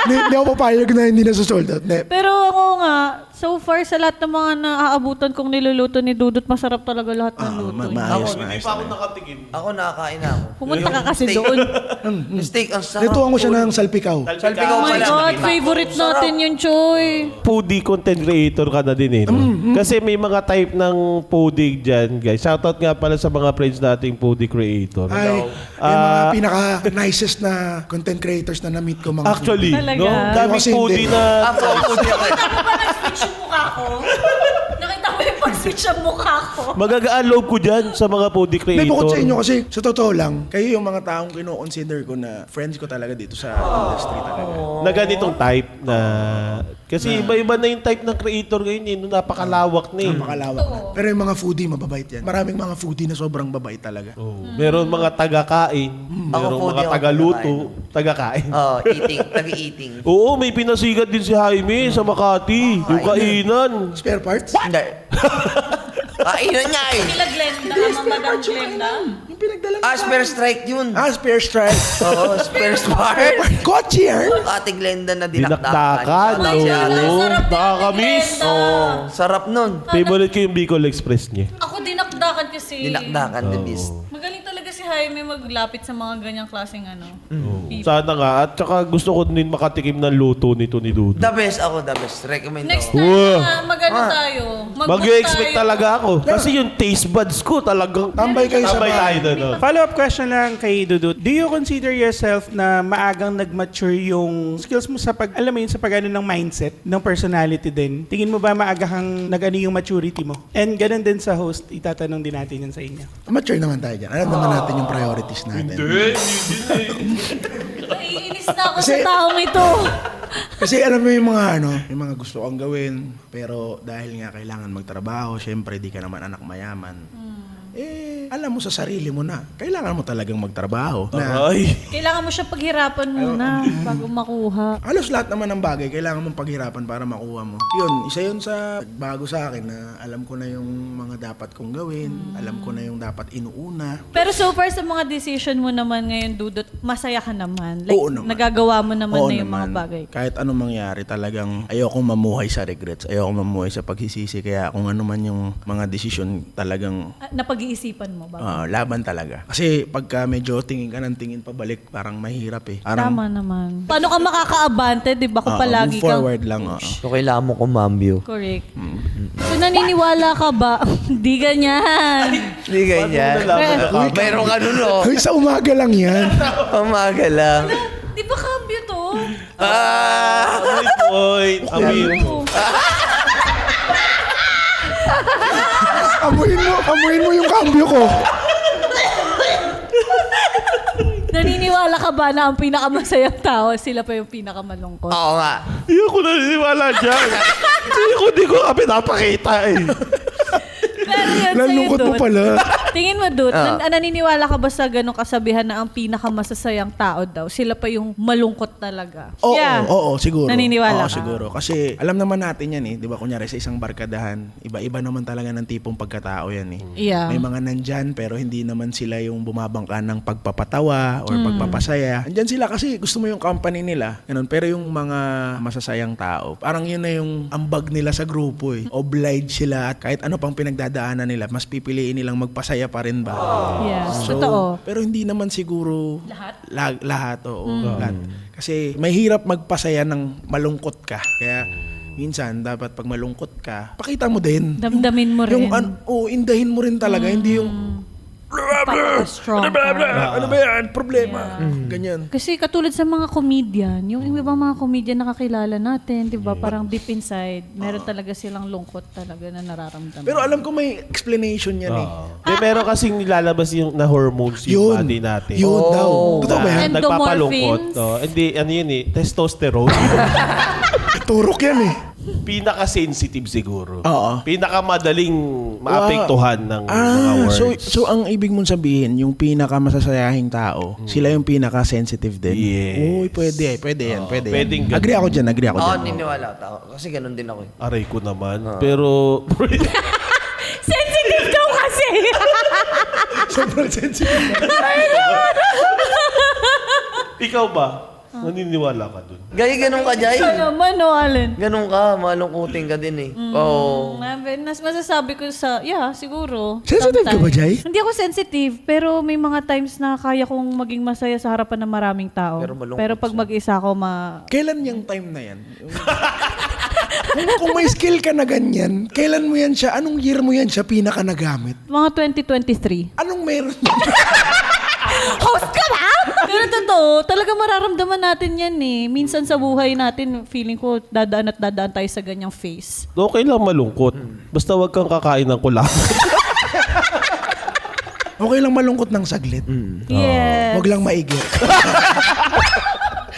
Hindi ako papayag na hindi nasusold out. Pero ako nga, so far sa lahat ng mga naaabutan kong niluluto ni Dudut, masarap talaga lahat ng luto niya. Maayos, Hindi maayos. pa ako nakatikim. Ako nakakain na ako. Pumunta ka kasi Steak. doon. Yung steak, ang sarap. Nituan ko siya ng salpikaw. Salpikaw Oh my pala. God, favorite natin yun, Choy. Foodie content creator ka na din no? Kasi may mga type ng foodie dyan, guys. Shoutout nga pala sa mga friends nating foodie creator. Ay, yung mga pinaka-nicest na content creators na na-meet ko mga Actually, Talaga? no? Daming Kasi foodie hindi. na... Ako, foodie ako. Nag-switch yung mukha ko. Nakita mo yung switch ang mukha ko. Magagaan loob ko dyan sa mga foodie creator. May bukod sa inyo kasi sa totoo lang, kayo yung mga taong kino-consider ko na friends ko talaga dito sa industry talaga. Na ganitong type na... Kasi iba-iba na yung type ng creator ngayon eh. Napakalawak na eh. Makalawak na. Pero yung mga foodie, mababait yan. Maraming mga foodie na sobrang babait talaga. Oh. Meron mga taga-kain, meron foodie mga ako, taga-luto, taga-kain. Taga-eating. Oo, may pinasigat din si Jaime sa Makati. Yung kainan. Spare parts? Hindi. Kainan niya eh. Sila Glenda, Madam Glenda. Yung pinagdala Spare strike yun. spare strike. Oo, spare part. Kotse yan. Ate Glenda na Dinakdakan. dinakdakan. Oo, nakakamiss. Oo, sarap nun. Favorite ko yung Bicol Express niya. Ako dinakdakan kasi. Dinakdakan the beast. Magaling talaga si Jaime maglapit sa mga ganyang klaseng ano. people. Sana nga. At saka gusto ko din makatikim ng luto nito ni Dudu. The best ako, the best. Recommend Next ako. time Wow. na mag-ano tayo. Mag-book Mag-expect tayo. talaga ako. Kasi yung taste buds ko talagang... Tambay kayo sa Tambay bahay. tayo doon. oh. Follow-up question lang kay Dudut. Do you consider yourself na maagang nag-mature yung skills mo sa alam mo yun, sa pag-ano ng mindset, ng personality din? Tingin mo ba maaga kang nag-ano yung maturity mo? And ganun din sa host, itatanong din natin yan sa inyo. Mature naman tayo dyan. Alam naman natin yung priorities natin. Naiinis na ako sa Kasi- taong ito. Kasi alam mo yung mga yung mga gusto kong gawin, pero dahil nga kailangan magtrabaho, syempre di ka naman anak mayaman. Alam mo sa sarili mo na, kailangan mo talagang magtrabaho. Na, Aray. Kailangan mo siya paghirapan muna bago makuha. halos lahat naman ng bagay, kailangan mong paghirapan para makuha mo. Yun, isa yun sa bago sa akin na alam ko na yung mga dapat kong gawin, alam ko na yung dapat inuuna. Pero so far sa mga decision mo naman ngayon, Dudut, masaya ka naman. Like, Oo naman. nagagawa mo naman Oo na yung mga naman. bagay. Kahit anong mangyari, talagang ayokong mamuhay sa regrets. Ayokong mamuhay sa pagsisisi. Kaya kung ano man yung mga desisyon, talagang Napag-iisipan mo ba? laban talaga. Kasi pagka medyo tingin ka ng tingin pabalik, parang mahirap eh. Parang Tama naman. Paano ka makakaabante, di ba? Kung palagi move forward lang. So, kailangan mo kumambyo. Correct. So, naniniwala ka ba? Hindi ganyan. Hindi ganyan. Mayroon ka nun, oh. Hoy, sa umaga lang yan. Umaga lang. Di ba cambio to? Amoy point. Amoy. Amuin mo yung cambio ko. Naniniwala ka ba na ang pinakamasayang tao, sila pa yung pinakamalungkot? Oo nga. Hindi ako naniniwala dyan. Hindi ko ka pinapakita eh. Pero yun, Lalungkot sa'yo, mo Dut. pala. Tingin mo, Dut, naniniwala ka ba sa ganong kasabihan na ang pinakamasasayang tao daw, sila pa yung malungkot talaga? Oo, Yeah. oo, siguro. Naniniwala Oo, ka? siguro. Kasi alam naman natin yan eh. Di ba, kunyari sa isang barkadahan, iba-iba naman talaga ng tipong pagkatao yan eh. Yeah. May mga nandyan, pero hindi naman sila yung bumabangka ng pagpapatawa or pagpapasaya. Andyan sila kasi gusto mo yung company nila. Ganun. Pero yung mga masasayang tao, parang yun na yung ambag nila sa grupo eh. Obliged sila at kahit ano pang pinagdadaanan nila, mas pipiliin nilang magpasaya pa rin ba? Yes, totoo. Pero hindi naman siguro Lahat? lahat, oo. Lahat. Kasi mahirap magpasaya ng malungkot ka. Kaya minsan, dapat pag malungkot ka, pakita mo din. Damdamin mo rin. Indahin mo rin talaga. Hindi yung, Strong ano ba yan? Problema. Ganyan. Kasi katulad sa mga comedian, yung ibang mga comedian nakakilala natin, di ba? Parang deep inside, meron talaga silang lungkot talaga na nararamdaman. Pero alam ko may explanation yan eh. Meron kasing nilalabas yung na hormones yung body natin. Yun daw. Totoo ba yan? Nagpapalungkot. Hindi, ano yun eh, testosterone. Turok yan eh. Pinaka-sensitive siguro. Oo. Pinakamadaling maapektuhan ng mga words. So ang ibig mong sabihin, yung pinaka-masasayahing tao, sila yung pinaka-sensitive din? Yes. Uy, pwede yan. pwedeng ganun. Agree ako dyan. Oo, niniwala ako. Kasi ganun din ako eh. Aray ko naman. Pero, sensitive daw kasi! Sobrang sensitive. ikaw ba? Naniniwala ka dun? Gaya ganun ka, Jay. Ano naman, no, Allen? Ganun ka, malungkutin ka din eh. Oo. Masasabi ko siguro. Sensitive ka ba, sometimes. Jay? Hindi ako sensitive, pero may mga times na kaya kong maging masaya sa harapan ng maraming tao. Pero malungkot Pero pag mag-isa ako, Kailan yung time na yan? kung may skill ka na ganyan, kailan mo yan siya? Anong year mo yan siya pinaka nagamit? mga 2023. Anong meron? Host ka ba? Pero totoo, talaga mararamdaman natin yan eh. Minsan sa buhay natin, feeling ko dadaan at dadaan tayo sa ganyang phase. Okay lang malungkot. Basta wag kang kakain ng kulang. Okay lang malungkot ng saglit. Yes. Huwag lang maigi.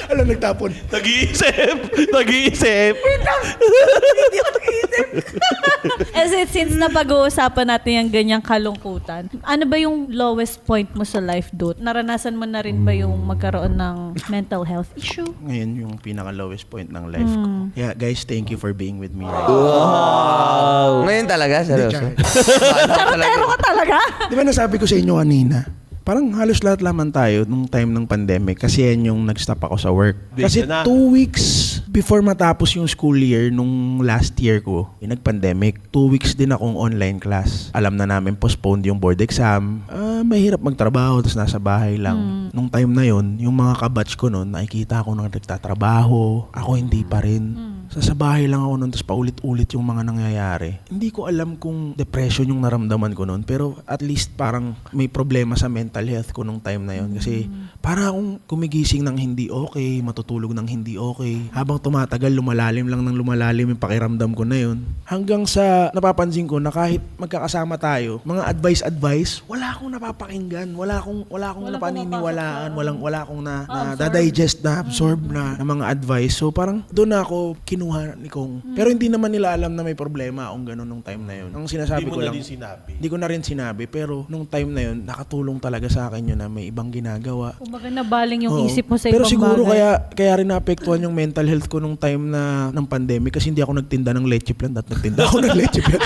Alam, nagtapon. Nag-iisip. Since napag-uusapan natin yung ganyang kalungkutan, ano ba yung lowest point mo sa life, Dut? Naranasan mo na rin ba yung magkaroon ng mental health issue? Ngayon yung pinaka-lowest point ng life ko. Yeah, guys, thank you for being with me. Ngayon talaga, seryoso. Charotero ka talaga? Di ba nasabi ko sa inyo kanina, parang halos lahat laman tayo nung time ng pandemic kasi yan yung nag-stop ako sa work. Kasi Dito na. 2 weeks before matapos yung school year nung last year ko, yung nag-pandemic, 2 weeks din akong online class. Alam na namin postponed yung board exam. Mahirap magtrabaho, tapos nasa bahay lang. Nung time na yon, yung mga kabatch ko noon, nakikita ko na nagtatrabaho. Ako hindi pa rin. Sa bahay lang ako noon, tapos paulit-ulit yung mga nangyayari. Hindi ko alam kung depression yung naramdaman ko noon, pero at least parang may problema sa mental health ko nung time na yon. Kasi para akong kumigising ng hindi okay, matutulog ng hindi okay. Habang tumatagal, lumalalim lang ng lumalalim yung pakiramdam ko na yon. Hanggang sa napapansin ko na kahit magkakasama tayo, mga advice, wala akong napapakinggan, wala akong napaniniwalaan, wala akong na-digest, na-absorb na mga advice. So parang doon ako kinuha ni Kong. Pero hindi naman nila alam na may problema akong gano'n nung time na yun. Ang sinasabi Hindi mo ko na lang, din sinabi. hindi ko na rin sinabi, pero nung time na yun, nakatulong talaga sa akin yun na may ibang ginagawa. Kumbaga nabaling yung Oo. isip mo sa Pero ibang siguro bagay. kaya rin naapektuhan yung mental health ko nung time ng pandemic kasi hindi ako nagtinda ng leche plan at nagtinda ako ng leche plan.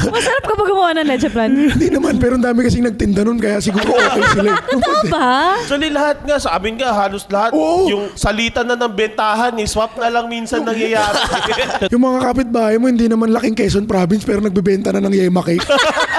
Masarap ka ba gumawa ng leche plan? Hindi naman, pero ang dami kasing nagtinda nun kaya siguro okay sila. Totoo ba? Actually, lahat nga, sa amin nga, halos lahat. Oo. Yung salita na ng bentahan, swap na lang minsan nangyayari. Yung mga kapitbahay mo, hindi naman laking Quezon Province pero nagbebenta na ng yema cake.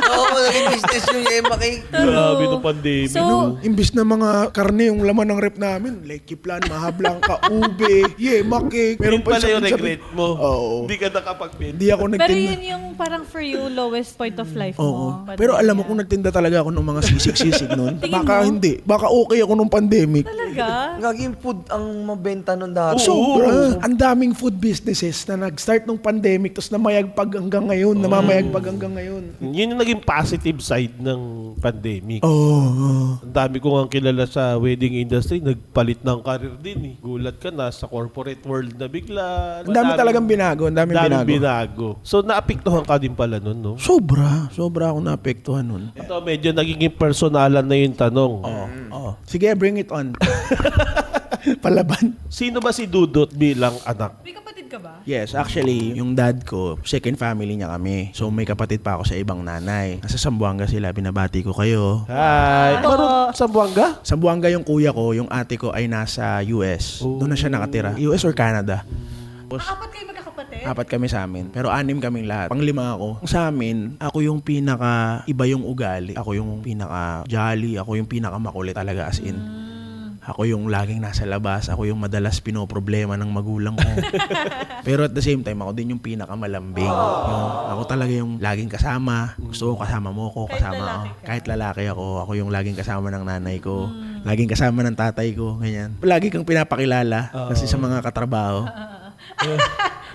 Oo, naging business yung Emma cake. Grabe nung pandemic. So, Imbis na mga karne, yung laman ng rep namin, leche plan, mahablangka, ube, yema cake. Yun pala yung sabi- regret mo. Oo. Hindi ka nakapag-pin. Hindi ako pero nagtinda. yun yung parang for you, lowest point of life Oo. mo. Pero alam mo kung nagtinda talaga ako ng mga sisig-sisig noon, Tingin baka mo? hindi. Baka okay ako nung pandemic. Talaga? Gaging food ang mabenta nun dati. Sobra. Ang daming food businesses na nag-start nung pandemic tapos namamayagpag hanggang ngayon. Yun yung naging positive side ng pandemic. Oo. Ang dami ko nga kilala sa wedding industry, nagpalit ng career din eh. Gulat ka na sa corporate world na bigla. Ang dami talagang binago. Ang daming binago. binago. So naapektuhan ka din pala nun, no? Sobra ako naapektuhan nun. Ito, medyo naging personalan na yung tanong. Oo. Sige, bring it on. Palaban. Sino ba si Dudut bilang anak? May kapatid ka ba? Yes, actually, yung dad ko, second family niya kami. So may kapatid pa ako sa ibang nanay. Nasa Zamboanga sila, binabati ko kayo. Hi! Meron sa Buanga? Zamboanga yung kuya ko, yung ate ko ay nasa US. Doon na siya nakatira. US or Canada. Apat kayo magkakapatid? 4 kami sa amin. Pero 6 kaming lahat. Pang-5 ako. Sa amin, ako yung pinaka iba yung ugali. Ako yung pinaka jolly. Ako yung pinaka makulit talaga as in. Ako yung laging nasa labas. Ako yung madalas pinoproblema ng magulang ko. Pero at the same time, ako din yung pinakamalambing. Ako talaga yung laging kasama. Gusto ko kasama mo ko, kasama ako. Kahit lalaki ako, ako yung laging kasama ng nanay ko. Laging kasama ng tatay ko, ganyan. Lagi kang pinapakilala kasi sa mga katrabaho.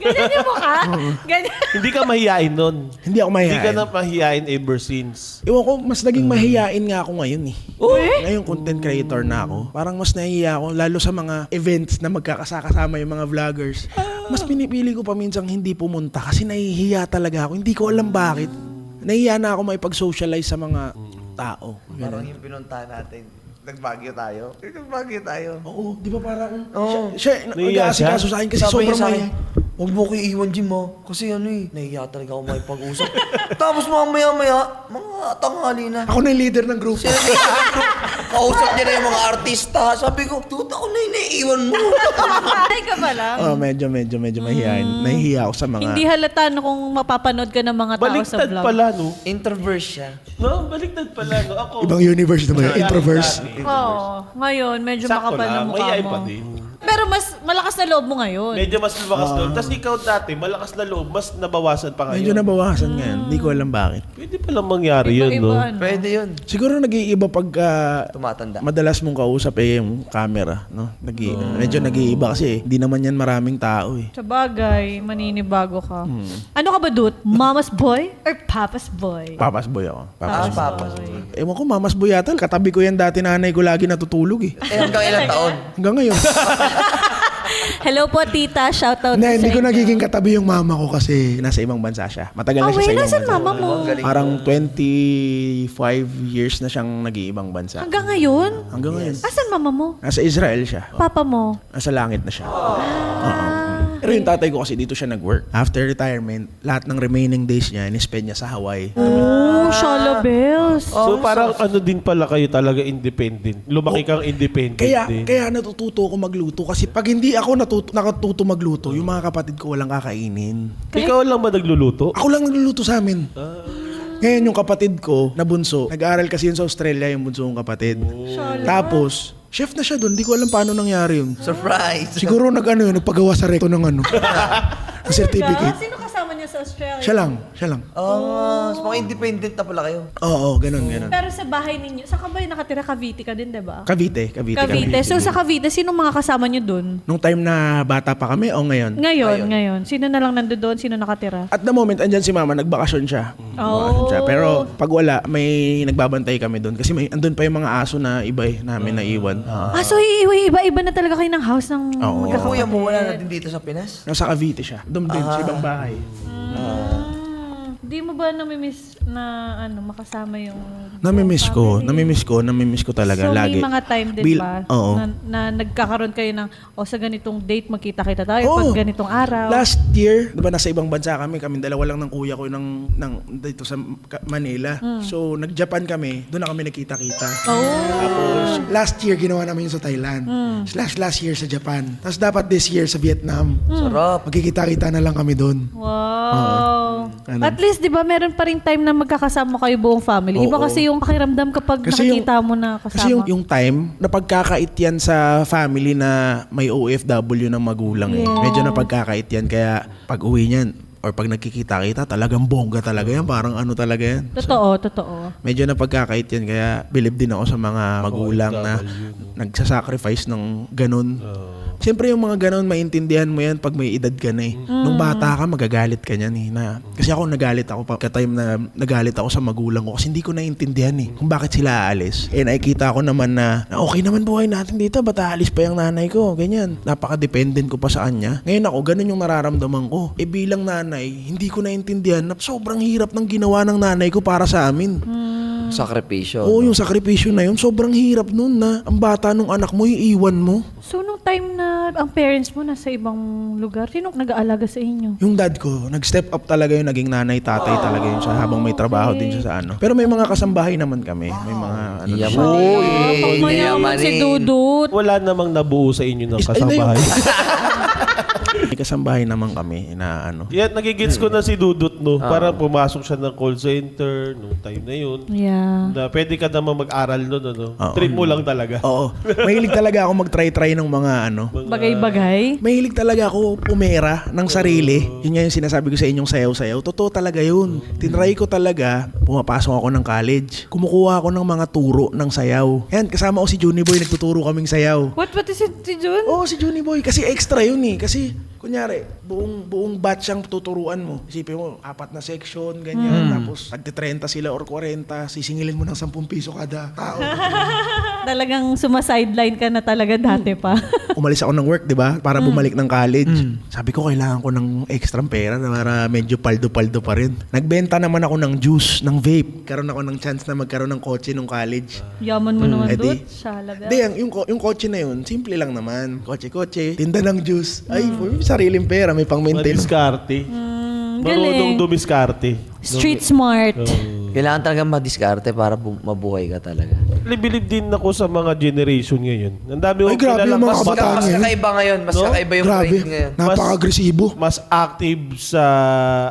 Ganyan yung mukha? Ganyan. Hindi ka mahihain nun. Hindi ako Hindi ka mahihain. na mahihain ever since. Ewan ko, mas naging mahihain nga ako ngayon eh. Ngayon content creator na ako. Parang mas nahihiya ako, lalo sa mga events na magkakasama yung mga vloggers. Mas pinipili ko pa minsang hindi pumunta kasi nahihiya talaga ako. Hindi ko alam bakit. Nahihiya na ako maipag-socialize sa mga tao. Parang yung pinuntahan natin. Nagbagyo tayo. Oo, di ba parang Oo. siya Nahihiya siya? nag-aasikaso sa akin kasi Sabi niya sobrang sa akin, mahihiya. huwag mo ko iiwan, Jim, ha? Kasi nahihiya talaga ako makipag-usap. Tapos mamaya-maya, mga tanghali na. Ako na yung leader ng group. Kausap niya na yung mga artista. Sabi ko, tuta ko na naiiwan mo. Ay ka ba lang? Oh, medyo mahihiyain. Nahihiya ako sa mga Hindi halata no kung mapapanood ka ng mga tao sa Baliktad vlog. pala, no? Introvert siya. No, baliktad pala, no? Ako. ibang universe naman, yung introverse. Oo. Ngayon, medyo Sakto makapal na lang, mukha mahihain mo. pa din. pero mas malakas na loob mo ngayon. Medyo mas lumakas doon. Tapos ikaw dati, malakas na loob, mas nabawasan pa Medyo ngayon. nabawasan ngayon. Hindi ko alam bakit. Pwede palang mangyari yun, no? Iba-iba, ano? Pwede yun. Siguro nag-iiba pag Tumatanda. madalas mong kausap yung camera, no? Medyo nag-iiba kasi hindi naman yan maraming tao eh. Sa bagay, maninibago ka. Ano ka ba, Dut? Mama's boy or Papa's boy? Papas boy ako. Papas. Papas. Ewan ko, mamas boy yata. Katabi ko yan dati, nanay ko lagi natutulog eh. Hanggang ilang taon? Hanggang ngayon. Hello po, tita. Shoutout Hindi sa ko inyo. nagiging katabi yung mama ko kasi nasa ibang bansa siya. Matagal na siya sa wait, ibang nasan bansa. mama mo? Parang 25 years na siyang nag-iibang bansa. Hanggang ngayon? Hanggang ngayon. Asan mama mo? Nasa Israel siya. Papa mo? Nasa langit na siya. Oo. Pero yung tatay ko kasi dito siya nag-work. After retirement, lahat ng remaining days niya, in-spend niya sa Hawaii. Oh, Shala Bells. So parang ano din pala kayo talaga independent. Lumaki kang independent din. Kaya natututo ako magluto kasi pag hindi ako nakatuto magluto, yung mga kapatid ko walang kakainin. Ikaw lang ba nagluluto? Ako lang nagluluto sa amin. Ngayon yung kapatid ko na bunso, nag-aaral kasi yun sa Australia yung bunso kong kapatid. Tapos, chef na siya doon. Di ko alam paano nangyari yun. Surprise! Siguro nagpagawa sa recto ng ng certificate. Sino kasama niya sa Australia? Siya lang. Oh, so mga independent na pala kayo. Oo, ganun. Pero sa bahay ninyo, saan ka ba yung nakatira? Cavite ka din, diba? Cavite. So sa Cavite, sino mga kasama niyo dun? Nung time na bata pa kami o ngayon? Ngayon. Sino na lang nandoon? Sino nakatira? At the moment, andyan si mama, nagbakasyon siya. Nagbakasyon siya. Pero pag wala, may nagbabantay kami doon. Kasi andun pa yung mga aso na iba namin naiwan. So iba-iba na talaga kayo ng house ng Oo. Yung kuya mo wala na din dito sa Pinas? Nasa Cavite siya. Doon din, sa ibang bahay. Di mo ba namimiss na makasama yung Namimiss ko talaga. So lagi. may mga time din ba Oo. na nagkakaroon kayo ng sa ganitong date magkita-kita tayo Oo. pag ganitong araw? Last year, 'di ba nasa ibang bansa kami dalawa lang ng kuya ko ng dito sa Manila. So nag-Japan kami, doon na kami nagkita-kita. Tapos last year ginawa namin yun sa Thailand. Last year sa Japan. Tapos dapat this year sa Vietnam. Sarap. Magkikita-kita na lang kami doon. Wow. Ano? At least 'di ba meron pa rin time na magkakasama kayo buong family. Iba Oo. kasi yung pakiramdam kapag Kasi nakikita mo na kasama. Kasi yung time, napagkakait yan sa family na may OFW ng magulang eh. Yes. Medyo napagkakait yan. Kaya pag uwi niyan, or pag nagkikita-kita, talagang bongga talaga yan. Parang ano talaga yan. Totoo. Medyo napagkakait yan. Kaya believe din ako sa mga magulang na nagsasacrifice ng ganun. Siyempre yung mga ganun, maintindihan mo yan pag may edad ka na eh. Nung bata ka, magagalit ka niyan eh. Kasi ako nagalit ako time na nagalit ako sa magulang ko kasi hindi ko naintindihan eh kung bakit sila aalis. Eh nakikita ko naman na okay naman buhay natin dito, ba't aalis pa yung nanay ko? Ganyan. Napaka-dependent ko pa sa kanya. Ngayon ako, ganun yung nararamdaman ko. Eh bilang nanay, hindi ko naintindihan na sobrang hirap ng ginawa ng nanay ko para sa amin. Sakripisyo. Oo, yung sakripisyo na yun, sobrang hirap nun na ang bata nung anak mo, iiwan mo. So nung time na ang parents mo nasa ibang lugar, sinong nag-aalaga sa inyo? Yung dad ko, nag-step up talaga yun, naging nanay-tatay talaga yun siya habang may trabaho din siya sa ano. Pero may mga kasambahay naman kami. May mga ano Yaman. siya. Pagmayaman si Dudut. Wala namang nabuo sa inyo ng Ay, kasabahay. May kasambahay naman kami na ano. Yan, nagigits ko na si Dudut, no? Parang pumasok siya ng call center nung time na yun. Yeah. Na pwede ka naman mag-aral nun, ano? Oo. Trip mo lang talaga. Oo. Mahilig talaga ako mag-try-try ng mga ano. Bagay-bagay. Mahilig talaga ako pumera ng sarili. Yun nga yung sinasabi ko sa inyong sayaw-sayaw. Totoo talaga yun. Tinry ko talaga. Pumapasok ako ng college. Kumukuha ako ng mga turo ng sayaw. Yan, kasama ko si Juni Boy. Nagtuturo kaming sayaw. What is it, si Jun? Oo, si Juni Boy. Kasi extra yun eh. Kasi, kunyari, buong batch ang tuturuan mo. Isipin mo, 4 na section, ganyan. Tapos, nagtitrenta sila or 40, sisingilin mo ng 10 piso kada tao. Talagang sumasideline ka na talaga dati pa. Umalis ako ng work, di ba? Para bumalik ng college. Sabi ko, kailangan ko ng extra pera na para medyo paldo-paldo pa rin. Nagbenta naman ako ng juice, ng vape. Karoon ako ng chance na magkaroon ng kotse nung college. Yaman mo naman, Edi? Dut. Shalabel. Hindi, yung kotse na yun, simple lang naman. Kotse-kotse, tinda ng juice. Ay, sariling pera, may pang-maintain. Madiskarte. Marunong Galing. dumiskarte. Street smart. Kailangan talaga madiskarte para mabuhay ka talaga. bilib din ako sa mga generation ngayon. Ang dami Ay, kong grabe kilala, yung mga Mas kabataan ngayon. kakaiba ngayon. Mas No? kakaiba yung Grabe, trend ngayon. napaka-agresibo. mas active sa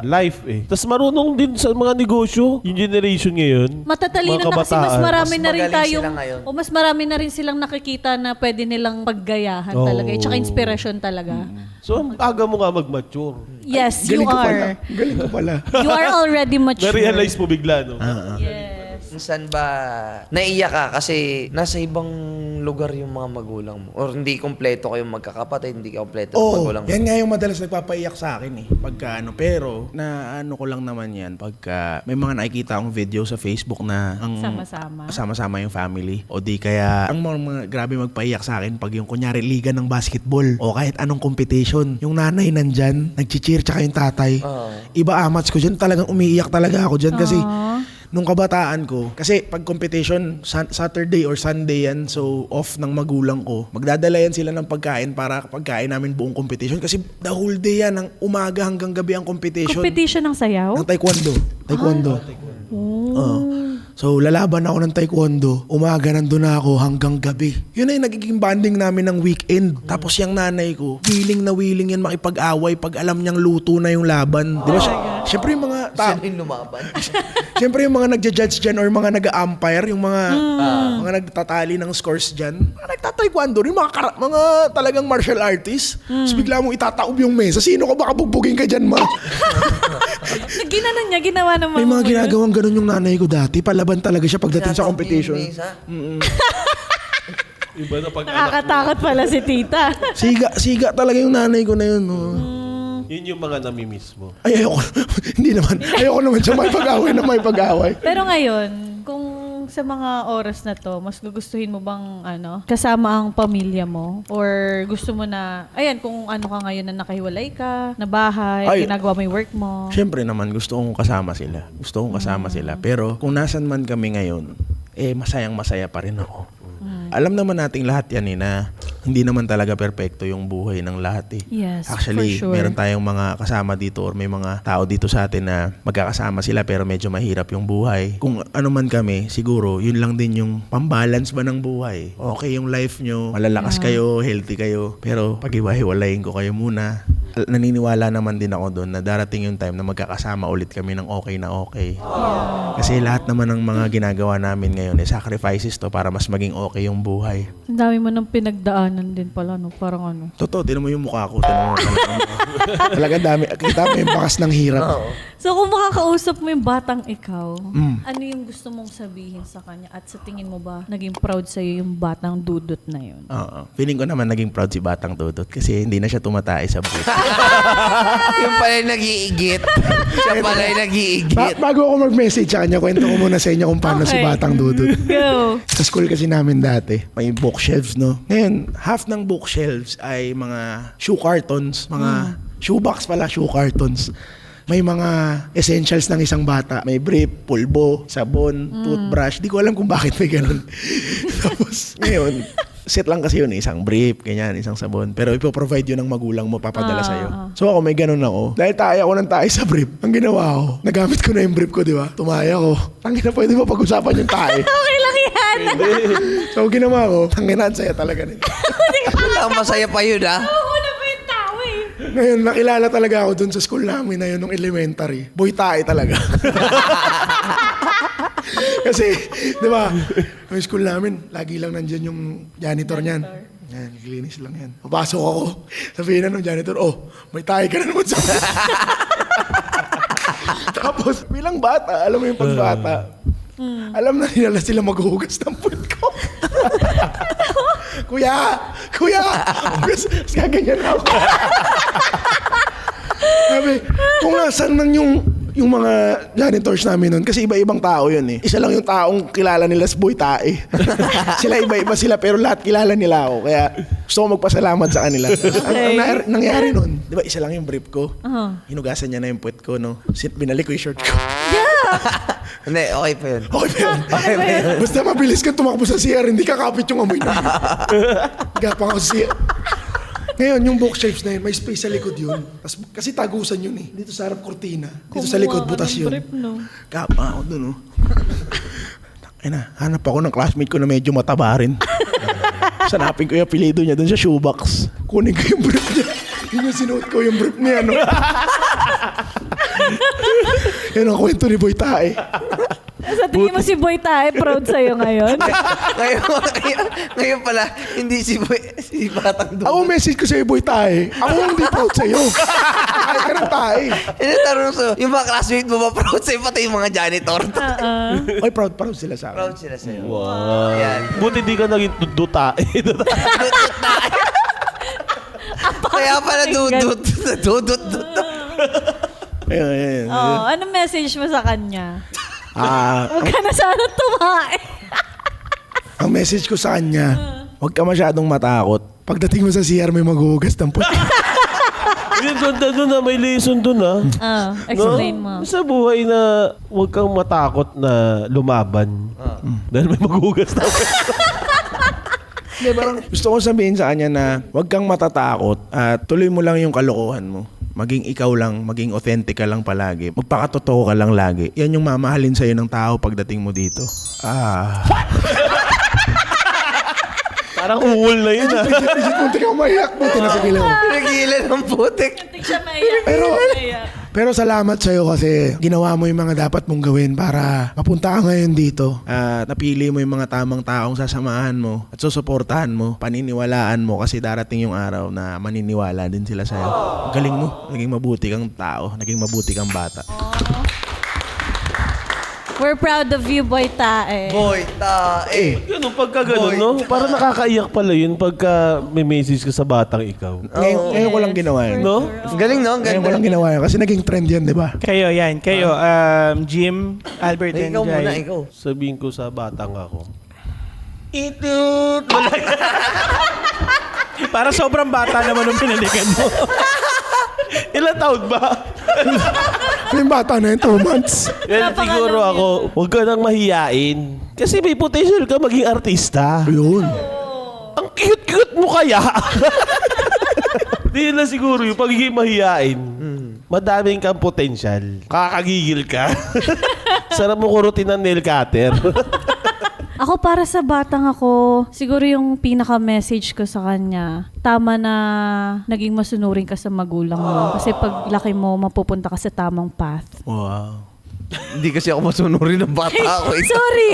life eh. Tapos marunong din sa mga negosyo, yung generation ngayon. Matatalino mga na kasi mas kabataan. marami Mas na rin magaling tayong sila ngayon. o mas marami na rin silang nakikita na pwede nilang paggayahan Oo. talaga. At saka inspirasyon talaga. So, ang aga mo nga mag-mature. Yes, you Galing ko pala. are. Galing ko pala. You are already mature. Na-realize mo bigla, no? Yes. Minsan ba naiiyak ka kasi nasa ibang lugar yung mga magulang mo? Or hindi kompleto kayong magkakapatid, hindi kompleto yung Oo, magulang mo? yan nga yung madalas nagpapaiyak sa akin eh. Pagka ano, pero na ano ko lang naman yan, pagka may mga nakikita akong video sa Facebook na ang Sama-sama. sama-sama yung family. O di kaya, ang mga grabe magpaiyak sa akin pag yung kunyari liga ng basketball o kahit anong competition, yung nanay nandyan, nag-cheer tsaka yung tatay. Iba amats ko dyan, talagang umiiyak talaga ako dyan kasi nung kabataan ko, kasi pag competition, Saturday or Sunday yan, so off ng magulang ko, magdadala yan sila ng pagkain para pagkain namin buong competition. Kasi the whole day yan, ng umaga hanggang gabi ang competition. Competition ng sayaw? Ng taekwondo. Taekwondo. So, lalaban ako ng taekwondo. Umaga nandun na ako hanggang gabi. Yun ay nagiging bonding namin ng weekend. Tapos yung nanay ko, willing na willing yan makipag-away pag alam niyang luto na yung laban. Di ba? Siyempre yung mga Sino yung lumaban? Siyempre yung mga nagja-judge dyan or mga nag-umpire, yung mga nagtatali ng scores dyan, mga nagtataekwondo rin, mga talagang martial artists. Tapos bigla mong itataob yung mesa. Sino ka baka bugbugin ka dyan, ma? Ginanon niya, ginawa ng May mga ginagawang ganun yung nanay ko dati. Palaban talaga siya pagdating sa Tinatawag competition. yung mesa? Iba na pag anak mo. Nakakatakot pala si tita. Siga talaga yung nanay ko na yun. No? Yun yung mga namimiss mo. Ay, ayoko. Hindi naman. Ayoko naman siya may pag-away na may pag-away. Pero ngayon, kung sa mga oras na to, mas gugustuhin mo bang kasama ang pamilya mo? Or gusto mo na, ayan, kung ano ka ngayon na nakahiwalay ka, na bahay, Ay. ginagawa mo yung work mo. Siyempre naman, gusto kong kasama sila. Gusto kong kasama sila. Pero kung nasan man kami ngayon, masayang masaya pa rin ako. Alam naman nating lahat yan na hindi naman talaga perpekto yung buhay ng lahat eh. Yes, Actually, for sure. meron tayong mga kasama dito or may mga tao dito sa atin na magkakasama sila pero medyo mahirap yung buhay. Kung ano man kami, siguro yun lang din yung pambalance ba ng buhay. Okay yung life nyo, malalakas kayo, healthy kayo, pero pag iwahiwalayin ko kayo muna, naniniwala naman din ako doon na darating yung time na magkakasama ulit kami ng okay na okay. Kasi lahat naman ng mga ginagawa namin ngayon sacrifices to para mas maging okay yung buhay. Ang dami mo ng pinagdaanan din pala, no? Parang ano. Totoo, tinan mo yung mukha ko. Tinan mo talaga dami. Kita mo yung bakas ng hirap. So kung makakausap mo yung batang ikaw, ano yung gusto mong sabihin sa kanya? At sa tingin mo ba, naging proud sa'yo yung batang dudot na yun? Oo. Feeling ko naman naging proud si Batang Dudot kasi hindi na siya tumatay sa booth. Yung pala yung nag-iigit. Siya pala yung nag-iigit. Bago ako mag-message sa kanya, kwento ko muna sa inyo kung paano si Okay. Batang Dudot. Go! Sa school kasi namin dati, may bookshelves, no? Ngayon, half ng bookshelves ay mga shoe cartons, mga shoebox pala, shoe cartons. May mga essentials ng isang bata. May brief, pulbo, sabon, toothbrush. Di ko alam kung bakit may ganun. Tapos, ngayon, set lang kasi yun, isang brief, ganyan, isang sabon. Pero ipoprovide yun ng magulang mo, papadala sa'yo. So ako, may ganun ako. Dahil tayo ako ng tayo sa brief, ang ginawa ko, nagamit ko na yung brief ko, di ba? Tumaya ko. Tangin na, pwede ba pag-usapan yung tayo? Okay lang yan! So ginawa ko, tangin na, ang saya talaga nito. Ang masaya pa yun, ha? Oo na ba yung tao eh? Ngayon, nakilala talaga ako dun sa school namin na yun, nung elementary. Boy tae talaga. Kasi, di ba, yung school namin, lagi lang nandyan yung janitor niyan. Yan, linis lang yan. Papasok ako, sabihin na ng janitor, oh, may tae ka na naman sa Tapos, bilang bata, alam mo yung pagbata, alam na nila sila maghuhugas ng puwet ko. Kuya! Tapos gaganyan ako. Sabi, kung nasan man yung mga janitors namin nun, kasi iba-ibang tao yun eh. Isa lang yung taong kilala nila sa Boy Tae. Sila iba-iba sila, pero lahat kilala nila ako. Kaya gusto ko magpasalamat sa kanila. Ang nangyari nun, di ba isa lang yung brief ko? Hinugasan niya na yung puwet ko, no? Binalik ko yung shirt ko. Hindi, okay pa yun. Okay ba yun? Basta mabilis ka tumakbo sa CR, hindi kakapit yung amoy na. Gapang ako sa CR. Ngayon, yung bookshelves na yun, may space sa likod yun. Kasi tagusan yun eh. Dito sa harap kortina. Dito sa likod, butas yun. Brief, no? Gapa ako dun, oh. Ay na, hanap ako ng classmate ko na medyo mataba rin. Sanapin ko yung apelido niya doon sa shoebox. Kunin ko yung brief niya. Yun yung sinuot ko yung brief niya, no? Yan ang kwento ni Boy Tae. Sa tingin mo si Boy Tae, proud sa'yo ngayon? ngayon pala, hindi si Batang Dudut. Ako message ko sa'yo, Boy Tae. Ako hindi proud sa'yo. Ay ka ng Tae. Hindi, tanong sa'yo, yung mga classmate mo ba proud sa'yo, pati yung mga janitor? Ay, proud sila sa akin. Proud sila sa'yo. Wow. Yan. Buti di ka naging dutae. Kaya pala dudut. Dudut. Ayun. Oh, anong message mo sa kanya? Ang Huwag ka na sana tumae. message ko sa kanya, huwag ka masyadong matakot. Pagdating mo sa CR, may maghuhugas ng puti. Yung ganda doon na, may lesson doon Explain mo. Sa buhay na huwag kang matakot na lumaban. Dahil may maghugas na. Hindi, parang gusto ko sabihin sa kanya na huwag kang matatakot at tuloy mo lang yung kalokohan mo. Maging ikaw lang, maging authentic ka lang palagi. Magpakatotoo ka lang lagi. Yan yung mamahalin sa'yo ng tao pagdating mo dito. Parang uul na yun Punti ka umayak, buti na sa gilaw. Pinagilan ng putik. Hindi siya maiyak. Pero salamat sa'yo kasi ginawa mo yung mga dapat mong gawin para mapunta ka ngayon dito. At napili mo yung mga tamang taong sasamahan mo at susuportahan mo, paniniwalaan mo kasi darating yung araw na maniniwala din sila sa'yo. Ang galing mo. Naging mabuti kang tao. Naging mabuti kang bata. We're proud of you, Boy Tae. Boy, tae. Ganun, pagka ganun, no? Parang nakakaiyak pala yun pagka may message ka sa batang ikaw. Ngayon ko lang ginawa yun. No? Galing, no? Ngayon ko lang Ganda. ginawa yun kasi naging trend yan, di ba? Kayo, yan. Kayo, Jim, Albert, Ay, and ikaw muna, Jai. ikaw. Sabihin ko sa batang ako, Para sobrang bata naman nung pinalikan mo. ilang taon ba? Yung bata na yun, 2 months. Well, siguro ako, huwag ka nang mahiyain. Kasi may potential ka maging artista. Ayun. Ang cute-cute mo kaya. Di na siguro yung pagiging mahiyain. Madaming kang potential. Kakagigil ka. Sarap mo kurutin ng nail cutter. Ako para sa batang ako, siguro yung pinaka-message ko sa kanya, tama na naging masunurin ka sa magulang mo. Kasi pag laki mo, mapupunta ka sa tamang path. Wow. Hindi kasi ako masunurin ng bata ako. Sorry!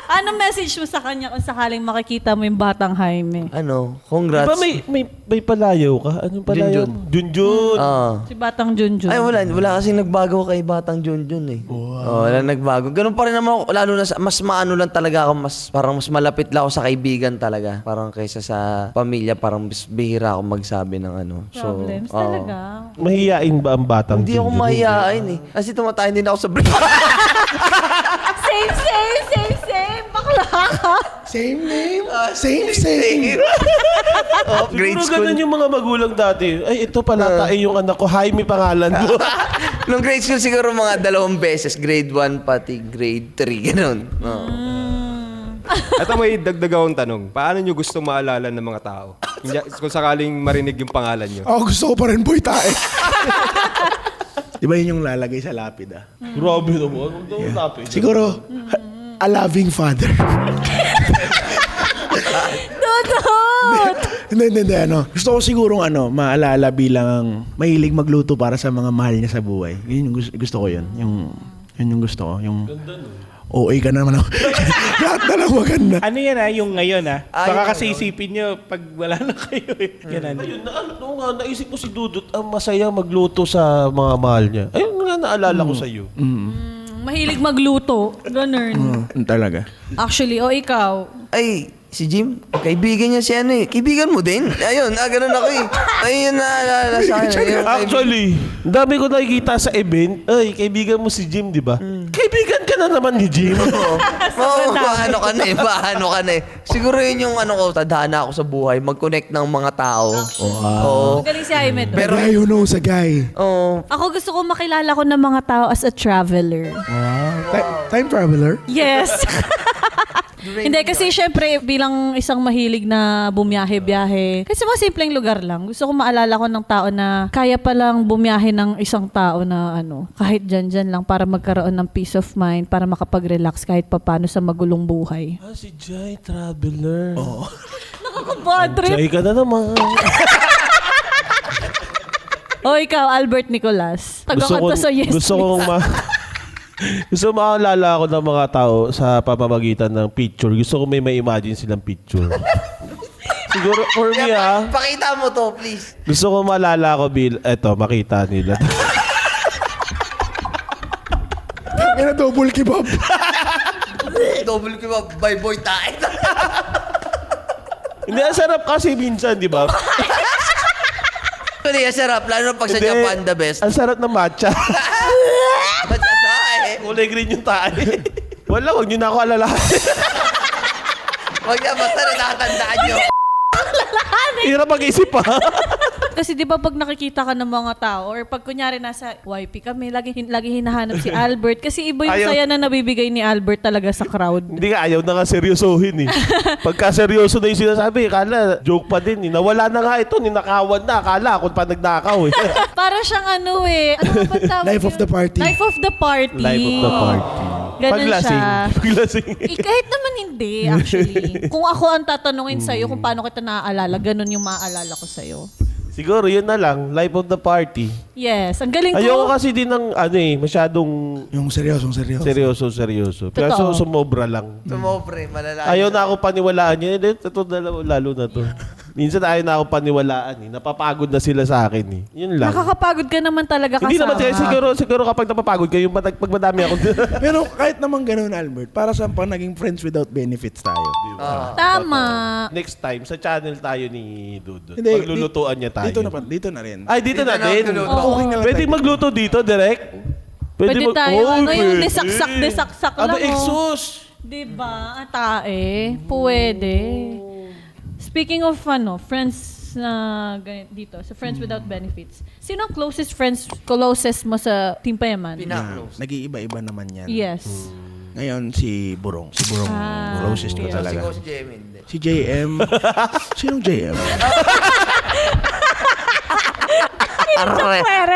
Anong message mo sa kanya kung sakaling makikita mo yung batang Jaime? Ano? Congrats. Diba may palayaw ka? Anong palayaw? Junjun. Si batang Junjun. Ay, wala kasing nagbago kay Batang Junjun eh. Wow. Wala nagbago. Ganun pa rin naman ako. Lalo na mas maano lang talaga ako. Parang mas malapit lang ako sa kaibigan talaga. Parang kaysa sa pamilya, parang mas bihira ako magsabi ng ano. Problems oo. talaga. Mahiyain ba ang batang Hindi ako Junjun? mahihain eh. Kasi tumatayin din ako sa break. Same. Bakla ka. Same name. Same. Oh, grade Siguro school. ganun yung mga magulang dati. Ay, ito pala tayo yung anak ko. Jaime pangalan mo. Nung grade school siguro mga 2 beses. Grade 1 pati grade 3. Ganun. Oo. At may dagdag akong tanong. Paano nyo gusto maalala ng mga tao? Kung sakaling marinig yung pangalan nyo. Ako gusto ko pa rin, Boy Tae. Di ba yun yung lalagay sa lapid, Grabe naman. Tapos. Siguro, a loving father. Dudut! Hindi, Gusto ko sigurong maalala bilang mahilig magluto para sa mga mahal niya sa buhay. Yun yung gusto ko yun. Yun yung gusto ko. Yung OA ka naman ako. Lahat na lang maganda. Ano yan yung ngayon Ay, Baka yung kasi isipin nyo pag wala na kayo eh. Ganun. Ayun, naisip ko si Dudut, ang masaya magluto sa mga mahal niya. Ayun nga naalala ko sa iyo. Mahilig magluto. Ganun. Talaga. Actually, ikaw. Ay, si Jim, kaibigan niya si ano eh. Kaibigan mo din? Ayun, ganun ako eh. Ayun, naalala sa akin. Ayun, Actually, ang dami ko nakikita sa event. Ay, kaibigan mo si Jim, di ba? Kaibigan ka na naman ni Jim. paano ka na eh. Siguro yun yung ko, tadhana ako sa buhay, mag-connect ng mga tao. Oo. Magaling si Jaime doon. Pero, The guy who knows a guy. oo. Ako gusto ko makilala ko ng mga tao as a traveler. Time traveler? Yes. Hindi, kasi syempre bilang isang mahilig na bumiyahe-biyahe, kasi mga simpleng lugar lang. Gusto ko maalala ko ng tao na kaya palang bumiyahe ng isang tao na kahit dyan lang para magkaroon ng peace of mind, para makapag-relax kahit papano sa magulong buhay. Si Jai Traveler. Oo. Nakaka-bad trip. Jai ka na naman. O ikaw, Albert Nicolas. Tagakanta sa Yes gusto Please. kong gusto maalala ako ng mga tao sa pamamagitan ng picture. Gusto ko may ma-imagine silang picture. Siguro, for me Pakita mo to, please. gusto ko maalala ko, Bill, eto, makita nila. Kaya na double kebab. Double kebab, by boy tayo. Hindi, ang sarap kasi minsan, di ba? Hindi, sarap. Lalo na pag sa Hindi, Japan, the best. Ang sarap ng matcha. Matcha tayo. Kulay green yung tae. Wala, huwag nyo na ako alalahanin. Huwag na, basta natatandaan nyo. Hirap mag-isip pa. Kasi di ba pag nakikita ka ng mga tao or pag kunyari nasa YP kami, lagi hinahanap si Albert. Kasi iba yung Ayaw. saya na nabibigay ni Albert talaga sa crowd. Hindi nga, ayaw na nga seryosohin eh. Pagka seryoso na yung sinasabi, kala, joke pa din eh. Nawala na nga ito, ninakawan na. Akala ako pa nagnakaw eh. Para siyang ano nga ba tawag Life of yun? the party. Life of the party. Life of the party. Ganun Paglasing. siya. Paglasing. Kahit naman hindi, actually. Kung ako ang tatanungin sa'yo kung paano kita naaalala, ganun yung maaalala ko sa'yo. Siguro yun na lang, life of the party. Yes, ang galing ko. Ayoko kasi din ng masyadong Yung seryoso. seryoso. Pero Totoo. sumobra lang. Tumobre, malala. Ayaw na ako paniwalaan yun. Ito lalo na to. Minsan ayaw na ako paniwalaan eh. Napapagod na sila sa akin eh. Yun lang. Nakakapagod ka naman talaga kasama. Hindi naman siguro kapag napapagod kayo, yung pag madami ako. Pero kahit naman ganun, Albert, para sa pang naging friends without benefits tayo. Tama. Next time, sa channel tayo ni Dudo. Hindi, Paglulutuan niya tayo. Dito na rin. Ay, dito na din. Cooking na lang Pwede tayo. magluto dito, direct? Pwede tayo. Oh, Yung pwede. desaksak lang. Ano, exhaust? Diba? Atae. Pwede. Speaking of friends na dito, sa Friends Without Benefits. Sino ang closest mo sa Team Payaman? Pinaka-close. Nag-iiba-iba naman yan. Yes. Ngayon, si Burong. Si Burong, closest ko okay. talaga. Siguro si Jemin. Si JM. Sinong JM?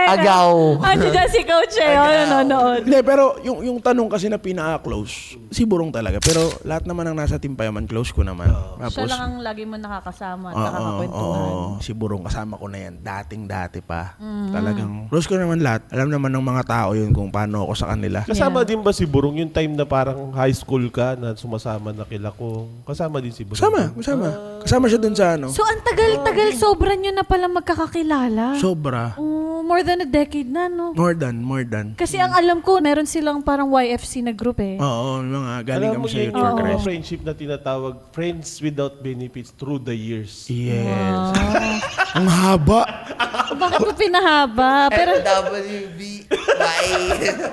Agaw. Andiyan si Coach nanonood. Hindi, pero yung tanong kasi na pinaka-close, si Burong talaga. Pero lahat naman ng nasa Team Payaman, close ko naman. Siya lang ang lagi mo nakakasama at nakakakwentuhan. Si Burong kasama ko na yan. Dating-dati pa. Talagang close ko naman lahat. Alam naman ng mga tao yun kung paano ako sa kanila. Kasama din ba si Burong yung time na parang high school ka na sumasama na kila ko? Kasama din si Burong? Kasama siya dun sa ano. So, ang tagal-tagal, sobra nyo na pala magkakakilala. Sobra. Oh, more than a decade na, no? More than. Kasi ang alam ko, meron silang parang YFC na group eh. Oo, mga galing Alam mo kami sa yun Youth yung for mga Christ. friendship na tinatawag friends without benefits through the years. Yes. Ang haba. Bakit mo pinahaba? Pero LWB. Bye.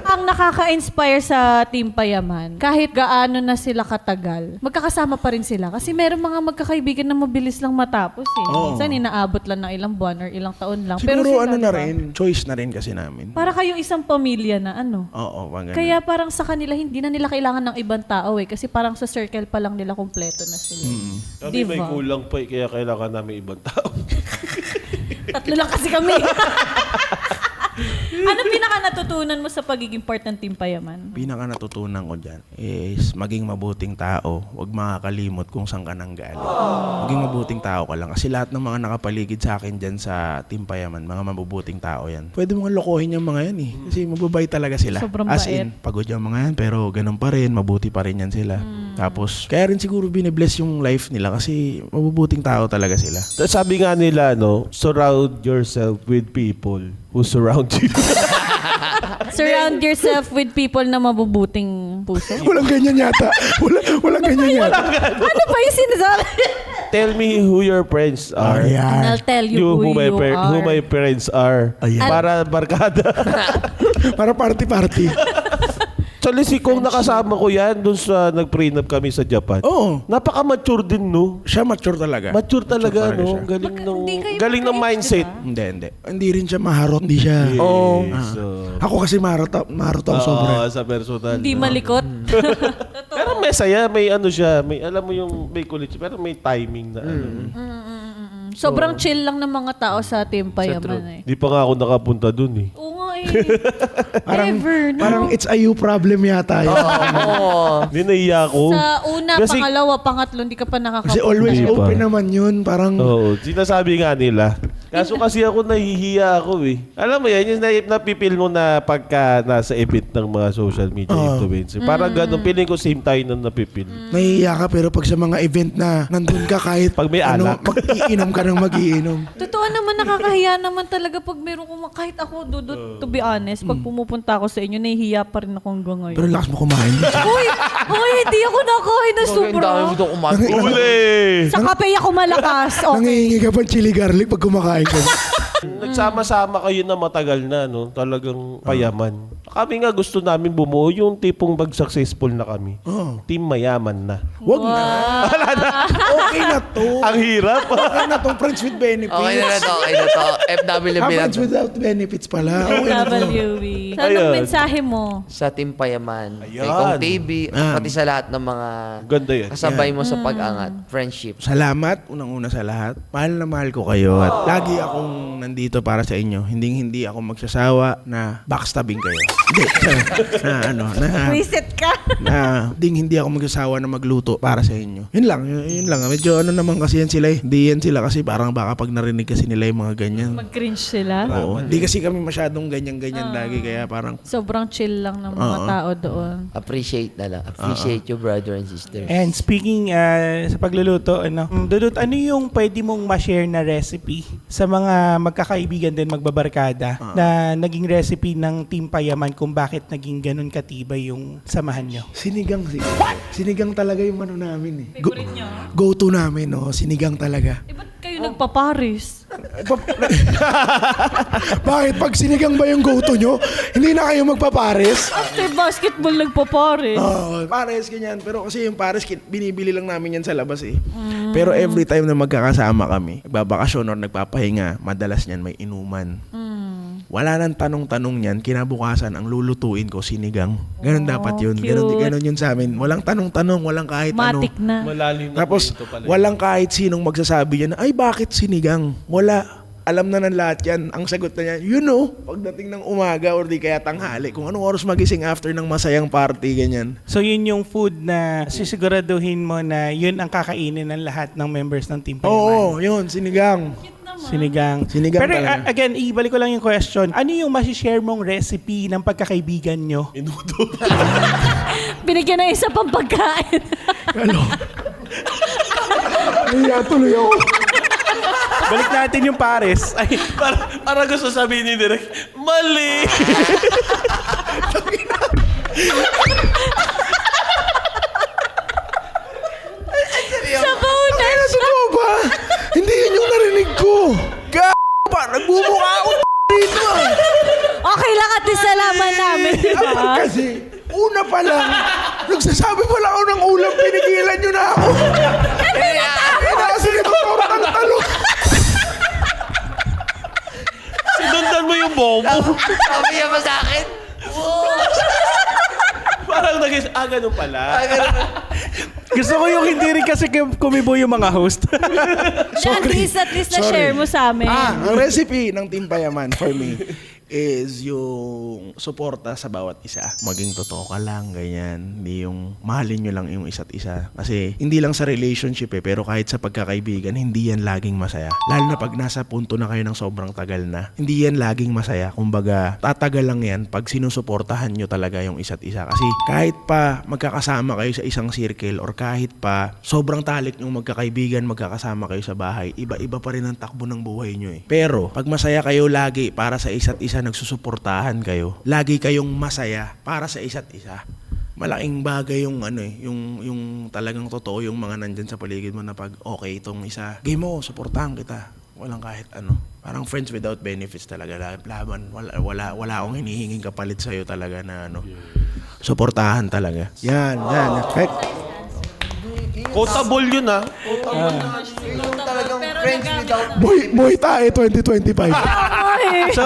ang nakaka-inspire sa Team Payaman, kahit gaano na sila katagal, magkakasama pa rin sila. Kasi meron mga magkakaibigan na mabilis lang matapos eh. Minsan inaabot lang ng ilang buwan or ilang taon lang. Pero Siguro sila, ano na diba? rin, choice na rin kasi namin. Para kayo isang pamilya na ano. Oo, pang ganun. Kaya parang sa kanila, hindi na nila kailangan ng ibang tao eh. Kasi parang sa circle pa lang nila kompleto na sila. Kami may kulang pa kaya kailangan namin ibang tao. Tatlo lang kasi kami. Ano pinaka natutunan mo sa pagiging part ng Team Payaman? Pinaka natutunan ko dyan is maging mabuting tao. Huwag makakalimot kung saan ka nang galing. Maging mabuting tao ka lang. Kasi lahat ng mga nakapaligid sa akin dyan sa Team Payaman, mga mabubuting tao yan. Pwede mong lokohin yung mga yan eh. Kasi mababait talaga sila. Sobrang As bait. in, pagod yung mga yan, pero ganun pa rin, mabuti pa rin yan sila. Tapos, kaya rin siguro binibless yung life nila kasi mabubuting tao talaga sila. Sabi nga nila, surround yourself with people who surround you. Surround yourself with people na mabubuting puso. Walang ganyan yata. Walang ganyan yata. Ano pa yung sinasabi? Tell me who your friends are. And I'll tell you who you Who my are. friends are. Ayan. Para barkada. Para party-party. Actually, si Kong nakasama ko yan dun sa nag-prenup kami sa Japan. Oo. Napaka-mature din, no? Siya mature talaga. Mature talaga, talaga no? siya. Galing Hindi kayo galing ng magka-age, mindset. diba? Hindi rin siya maharot. Hindi siya. Oo. Ako kasi maharot ako sobra. Sa personal. Hindi malikot. Pero masaya, may ano siya, may alam mo yung may kulit siya, pero may timing na ano. Sobrang chill lang ng mga tao sa Team Payaman eh. Di pa nga ako nakapunta dun eh. Oo nga eh. Parang, Ever, no? parang it's a you problem yata yun. Oo. Hindi naiya ako. Sa una, Kasi- pangalawa, pangatlo, hindi ka pa Kasi nakakapunta. always Hindi pa. open naman yun. Parang, Oo, sinasabi nga nila. Kaso kasi ako nahihiya ako eh. Alam mo yan, yung napipil mo na pagka nasa event ng mga social media influencer. Parang ganun, feeling ko same tayo nang napipil. nahihiya ka pero pag sa mga event na nandun ka kahit Pag may alak. mag-iinom ka ng mag-iinom. Totoo naman, nakakahiya naman talaga pag meron kung kahit ako, Dudut, to be honest, pag pumupunta ako sa inyo, nahihiya pa rin ako hanggang ngayon. Pero lakas mo kumain. Uy, hindi ako nakain na Ang sobra. dami mo itong kumain. Uli! Sa kape ako malakas. Okay. Nangihingi ka pa ng chili garlic pag kumakain ka. Nagsama-sama kayo na matagal na, no? Talagang payaman. Kami nga gusto namin bumuo yung tipong successful na kami. Oh. Team mayaman na. Wag na. Okay na to. Ang hirap. Okay na tong friends with benefits. Okay na to, okay na to. FWB na Friends to. without benefits pala. Okay na to. WE. Anong Ayun. mensahe mo? Sa Team Payaman, kay Ayan. Kong TV, pati sa lahat ng mga Ganda yan. kasabay mo sa pag-angat. Friendship. Salamat, unang-una sa lahat. Mahal na mahal ko kayo at lagi akong nandito para sa inyo. Hindi ako magsasawa na backstabbing kayo. Hindi. Reset ka. Hindi ako magsasawa na magluto para sa inyo. Yun lang. Medyo ano naman kasi yan sila eh. Hindi yan sila kasi parang baka pag narinig kasi nila yung mga ganyan. Mag-cringe sila. Oo. Hindi kasi kami masyadong ganyan-ganyan lagi kaya parang Sobrang chill lang ng mga tao doon. Appreciate na lang. Appreciate you, brother and sister. And speaking sa pagluluto, Dudut, ano yung pwede mong ma-share na recipe sa mga magkakaibigan din magbabarkada na naging recipe ng Team Payaman kung bakit naging ganun katibay yung samahan nyo? sinigang. Sinigang talaga yung ano namin eh. Go-to namin, no? Sinigang talaga. Eh, ba't kayo nagpaparis? Bakit? Pag sinigang ba yung go-to nyo, hindi na kayo magpapares? After basketball, nagpaparis. Oo, pares ganyan. Pero kasi yung pares, binibili lang namin yan sa labas eh. Pero every time na magkakasama kami, nagbabakasyon or nagpapahinga, madalas niyan may inuman. Wala nang tanong-tanong niyan, kinabukasan ang lulutuin ko sinigang. Ganun dapat yun. cute. Ganun yun sa amin. Walang tanong-tanong, walang kahit Matik ano. na. Malalim na Tapos, kwento pala. walang kahit sinong magsasabi niya na, ay bakit sinigang? Wala. Alam na ng lahat yan. Ang sagot na niya, you know, pagdating ng umaga or di kaya tanghali, kung anong oras magising after ng masayang party, ganyan. So yun yung food na sisiguraduhin mo na yun ang kakainin ng lahat ng members ng Team Payaman. Oo, yun, sinigang. Sinigang. Sinigang Pero talaga. again, ibalik ko lang yung question. Ano yung masishare mong recipe ng pagkakaibigan nyo? Inudo. Binigyan ng isa pang pagkain. Ano? Ay, tuloy ako. Balik natin yung pares. Ay, para gusto sabihin ni Direk, mali! Sa bonus. Ano, totoo ba? Hindi yun yung narinig ko. Ba? Nagbumukha ako dito ah. Okay lang at least nalaman namin, di ba? Kasi, una pa lang, nagsasabi pa lang ako ng ulam, pinigilan nyo na ako. Kasi nagtuturo ng talong. Sinundan mo yung bobo. Sabi niya ba sa akin? Parang ganun pala. gusto ko yung hindi rin kasi kumibo yung mga host. At least na-share mo sa amin. Ang recipe ng Team Payaman for me is yung suporta sa bawat isa. Maging totoo ka lang, ganyan. Hindi yung mahalin nyo lang yung isa't isa. Kasi hindi lang sa relationship pero kahit sa pagkakaibigan, hindi yan laging masaya. Lalo na pag nasa punto na kayo ng sobrang tagal na, hindi yan laging masaya. Kumbaga, tatagal lang yan pag sinusuportahan nyo talaga yung isa't isa. Kasi kahit pa magkakasama kayo sa isang circle or kahit pa sobrang talik yung magkakaibigan, magkakasama kayo sa bahay, iba-iba pa rin ang takbo ng buhay nyo eh. Pero, pag masaya kayo lagi para sa isa't isa, nagsusuportahan kayo, lagi kayong masaya para sa isa't isa. Malaking bagay yung yung talagang totoo yung mga nandyan sa paligid mo na pag okay itong isa, game mo, suportahan kita. Walang kahit ano. Parang friends without benefits talaga. Laban, wala akong hinihinging kapalit sa'yo talaga na suportahan talaga. Yan. Quotable yun ah. Yung talagang friends without... Boy tae 2025. Ay, So,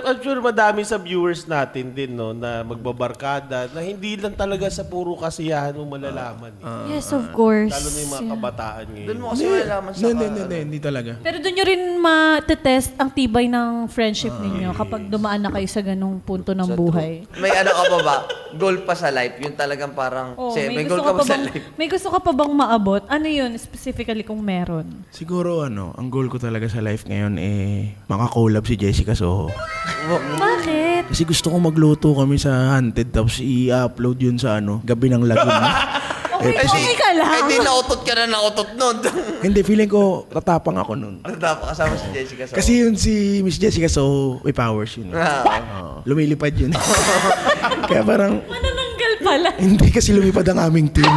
I'm sure madami sa viewers natin din, no, na magbabarkada, na hindi lang talaga sa puro kasiyahan mo malalaman. Yes, of course. Lalo na yung mga kabataan ngayon. Doon mo kasi malalaman sa... Hindi talaga. Pero doon nyo rin ma-test ang tibay ng friendship ninyo kapag dumaan na kayo sa ganung punto ng buhay. May ano ka pa ba? Goal pa sa life? Yung talagang parang... Oh, may goal ka pa sa life? may gusto ka pa bang maabot? Ano yun, specifically kung meron? Siguro ang goal ko talaga sa life ngayon makakollab si Jessica Soho. Bakit? Kasi gusto ko magluto kami sa Hunted tapos i-upload yun sa Gabi ng Lagom. Okay ka lang. di nautot ka na nautot nun. Hindi, feeling ko tatapang ako nun. Ano dapat kasama si Jessica Soho? Kasi yun si Miss Jessica Soho, may powers yun. Lumilipad yun. Kaya parang, Manananggal pala. hindi kasi lumipad ang aming team.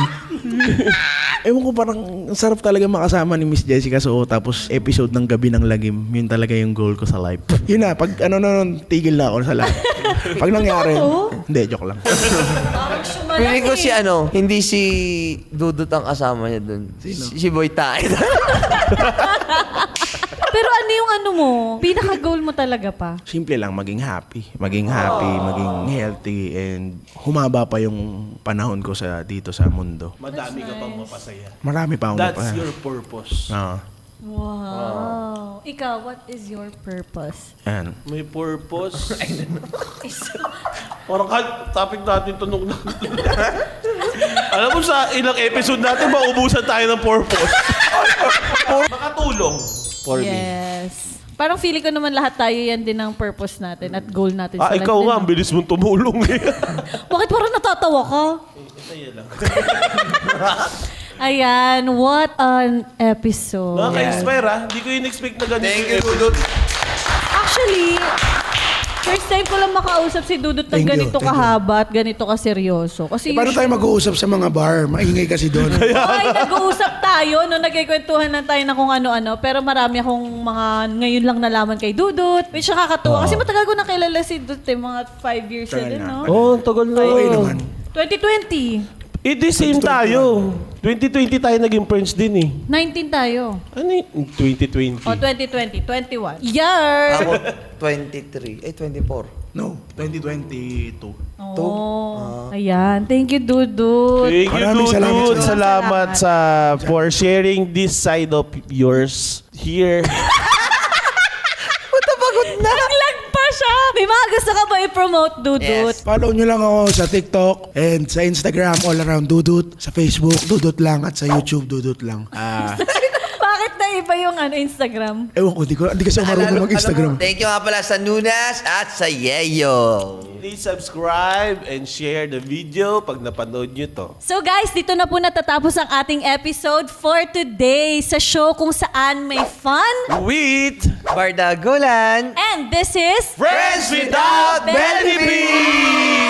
Ewan ko, parang ang sarap talaga makasama ni Miss Jessica Soho tapos episode ng Gabi ng Lagim, yun talaga yung goal ko sa life. Yun na, pag tigil na ako sa lahat. Pag nangyari, hindi, joke lang. Feeling ko si hindi si Dudut ang kasama niya dun. Si Boy Tae. Pero ano yung pinaka-goal mo talaga pa? Simple lang, maging happy, maging healthy, and humaba pa yung panahon ko dito sa mundo. Madami ka pang mapasaya. Marami pa akong That's your purpose. Wow. Ikaw, what is your purpose? Yan. May purpose. Parang topic natin tunog na. Alam mo sa ilang episode natin, maubusan tayo ng purpose. Makatulong. For me. Yes. Parang feeling ko naman lahat tayo yan din ang purpose natin at goal natin sa life Ikaw din, nga, no? ang bilis mong tumulong eh. Bakit parang natatawa ka? Ayan, what an episode. Nakaka-inspire Hindi ko in-expect na ganito. Thank you, Dudut. Actually, first time ko lang makausap si Dudut ng Thank you, ganito thank you. kahaba at ganito kaseryoso. Kasi Paano tayo mag-uusap sa mga bar? Maingay kasi doon. ay, nag-uusap tayo, no, nagkikwentuhan na tayo na kung ano-ano, pero marami akong ngayon lang nalaman kay Dudut. Which nakakatuwa. Kasi matagal ko nakilala si Dudut, mga 5 years na Tagal din, na. no? Oh, ang tagal na. Okay naman. 2020. The same tayo. 2020 tayo naging friends din eh. 19 tayo. Ano yung 2020? O, 2020. 21. Year! Ako, 23. 24. No, 2022. Oh. Ayan. Thank you, Dudut. Thank you, Maraming Dudut. salamat Salamat for sharing this side of yours here. Naglag pa siya. May mga gusto ka ba i-promote, Dudut? Yes. Follow nyo lang ako sa TikTok and sa Instagram, all around Dudut. Sa Facebook, Dudut lang. At sa YouTube, Dudut lang. Bakit na iba yung Instagram? Ewan ko, hindi kasi ako marunong mag-Instagram. Thank you nga pala sa Nunas at sa Yeyo. Please subscribe and share the video pag napanood nyo to. So guys, dito na po natatapos ang ating episode for today sa show kung saan may fun. With Bardagulan. And this is... Friends Without Benefits!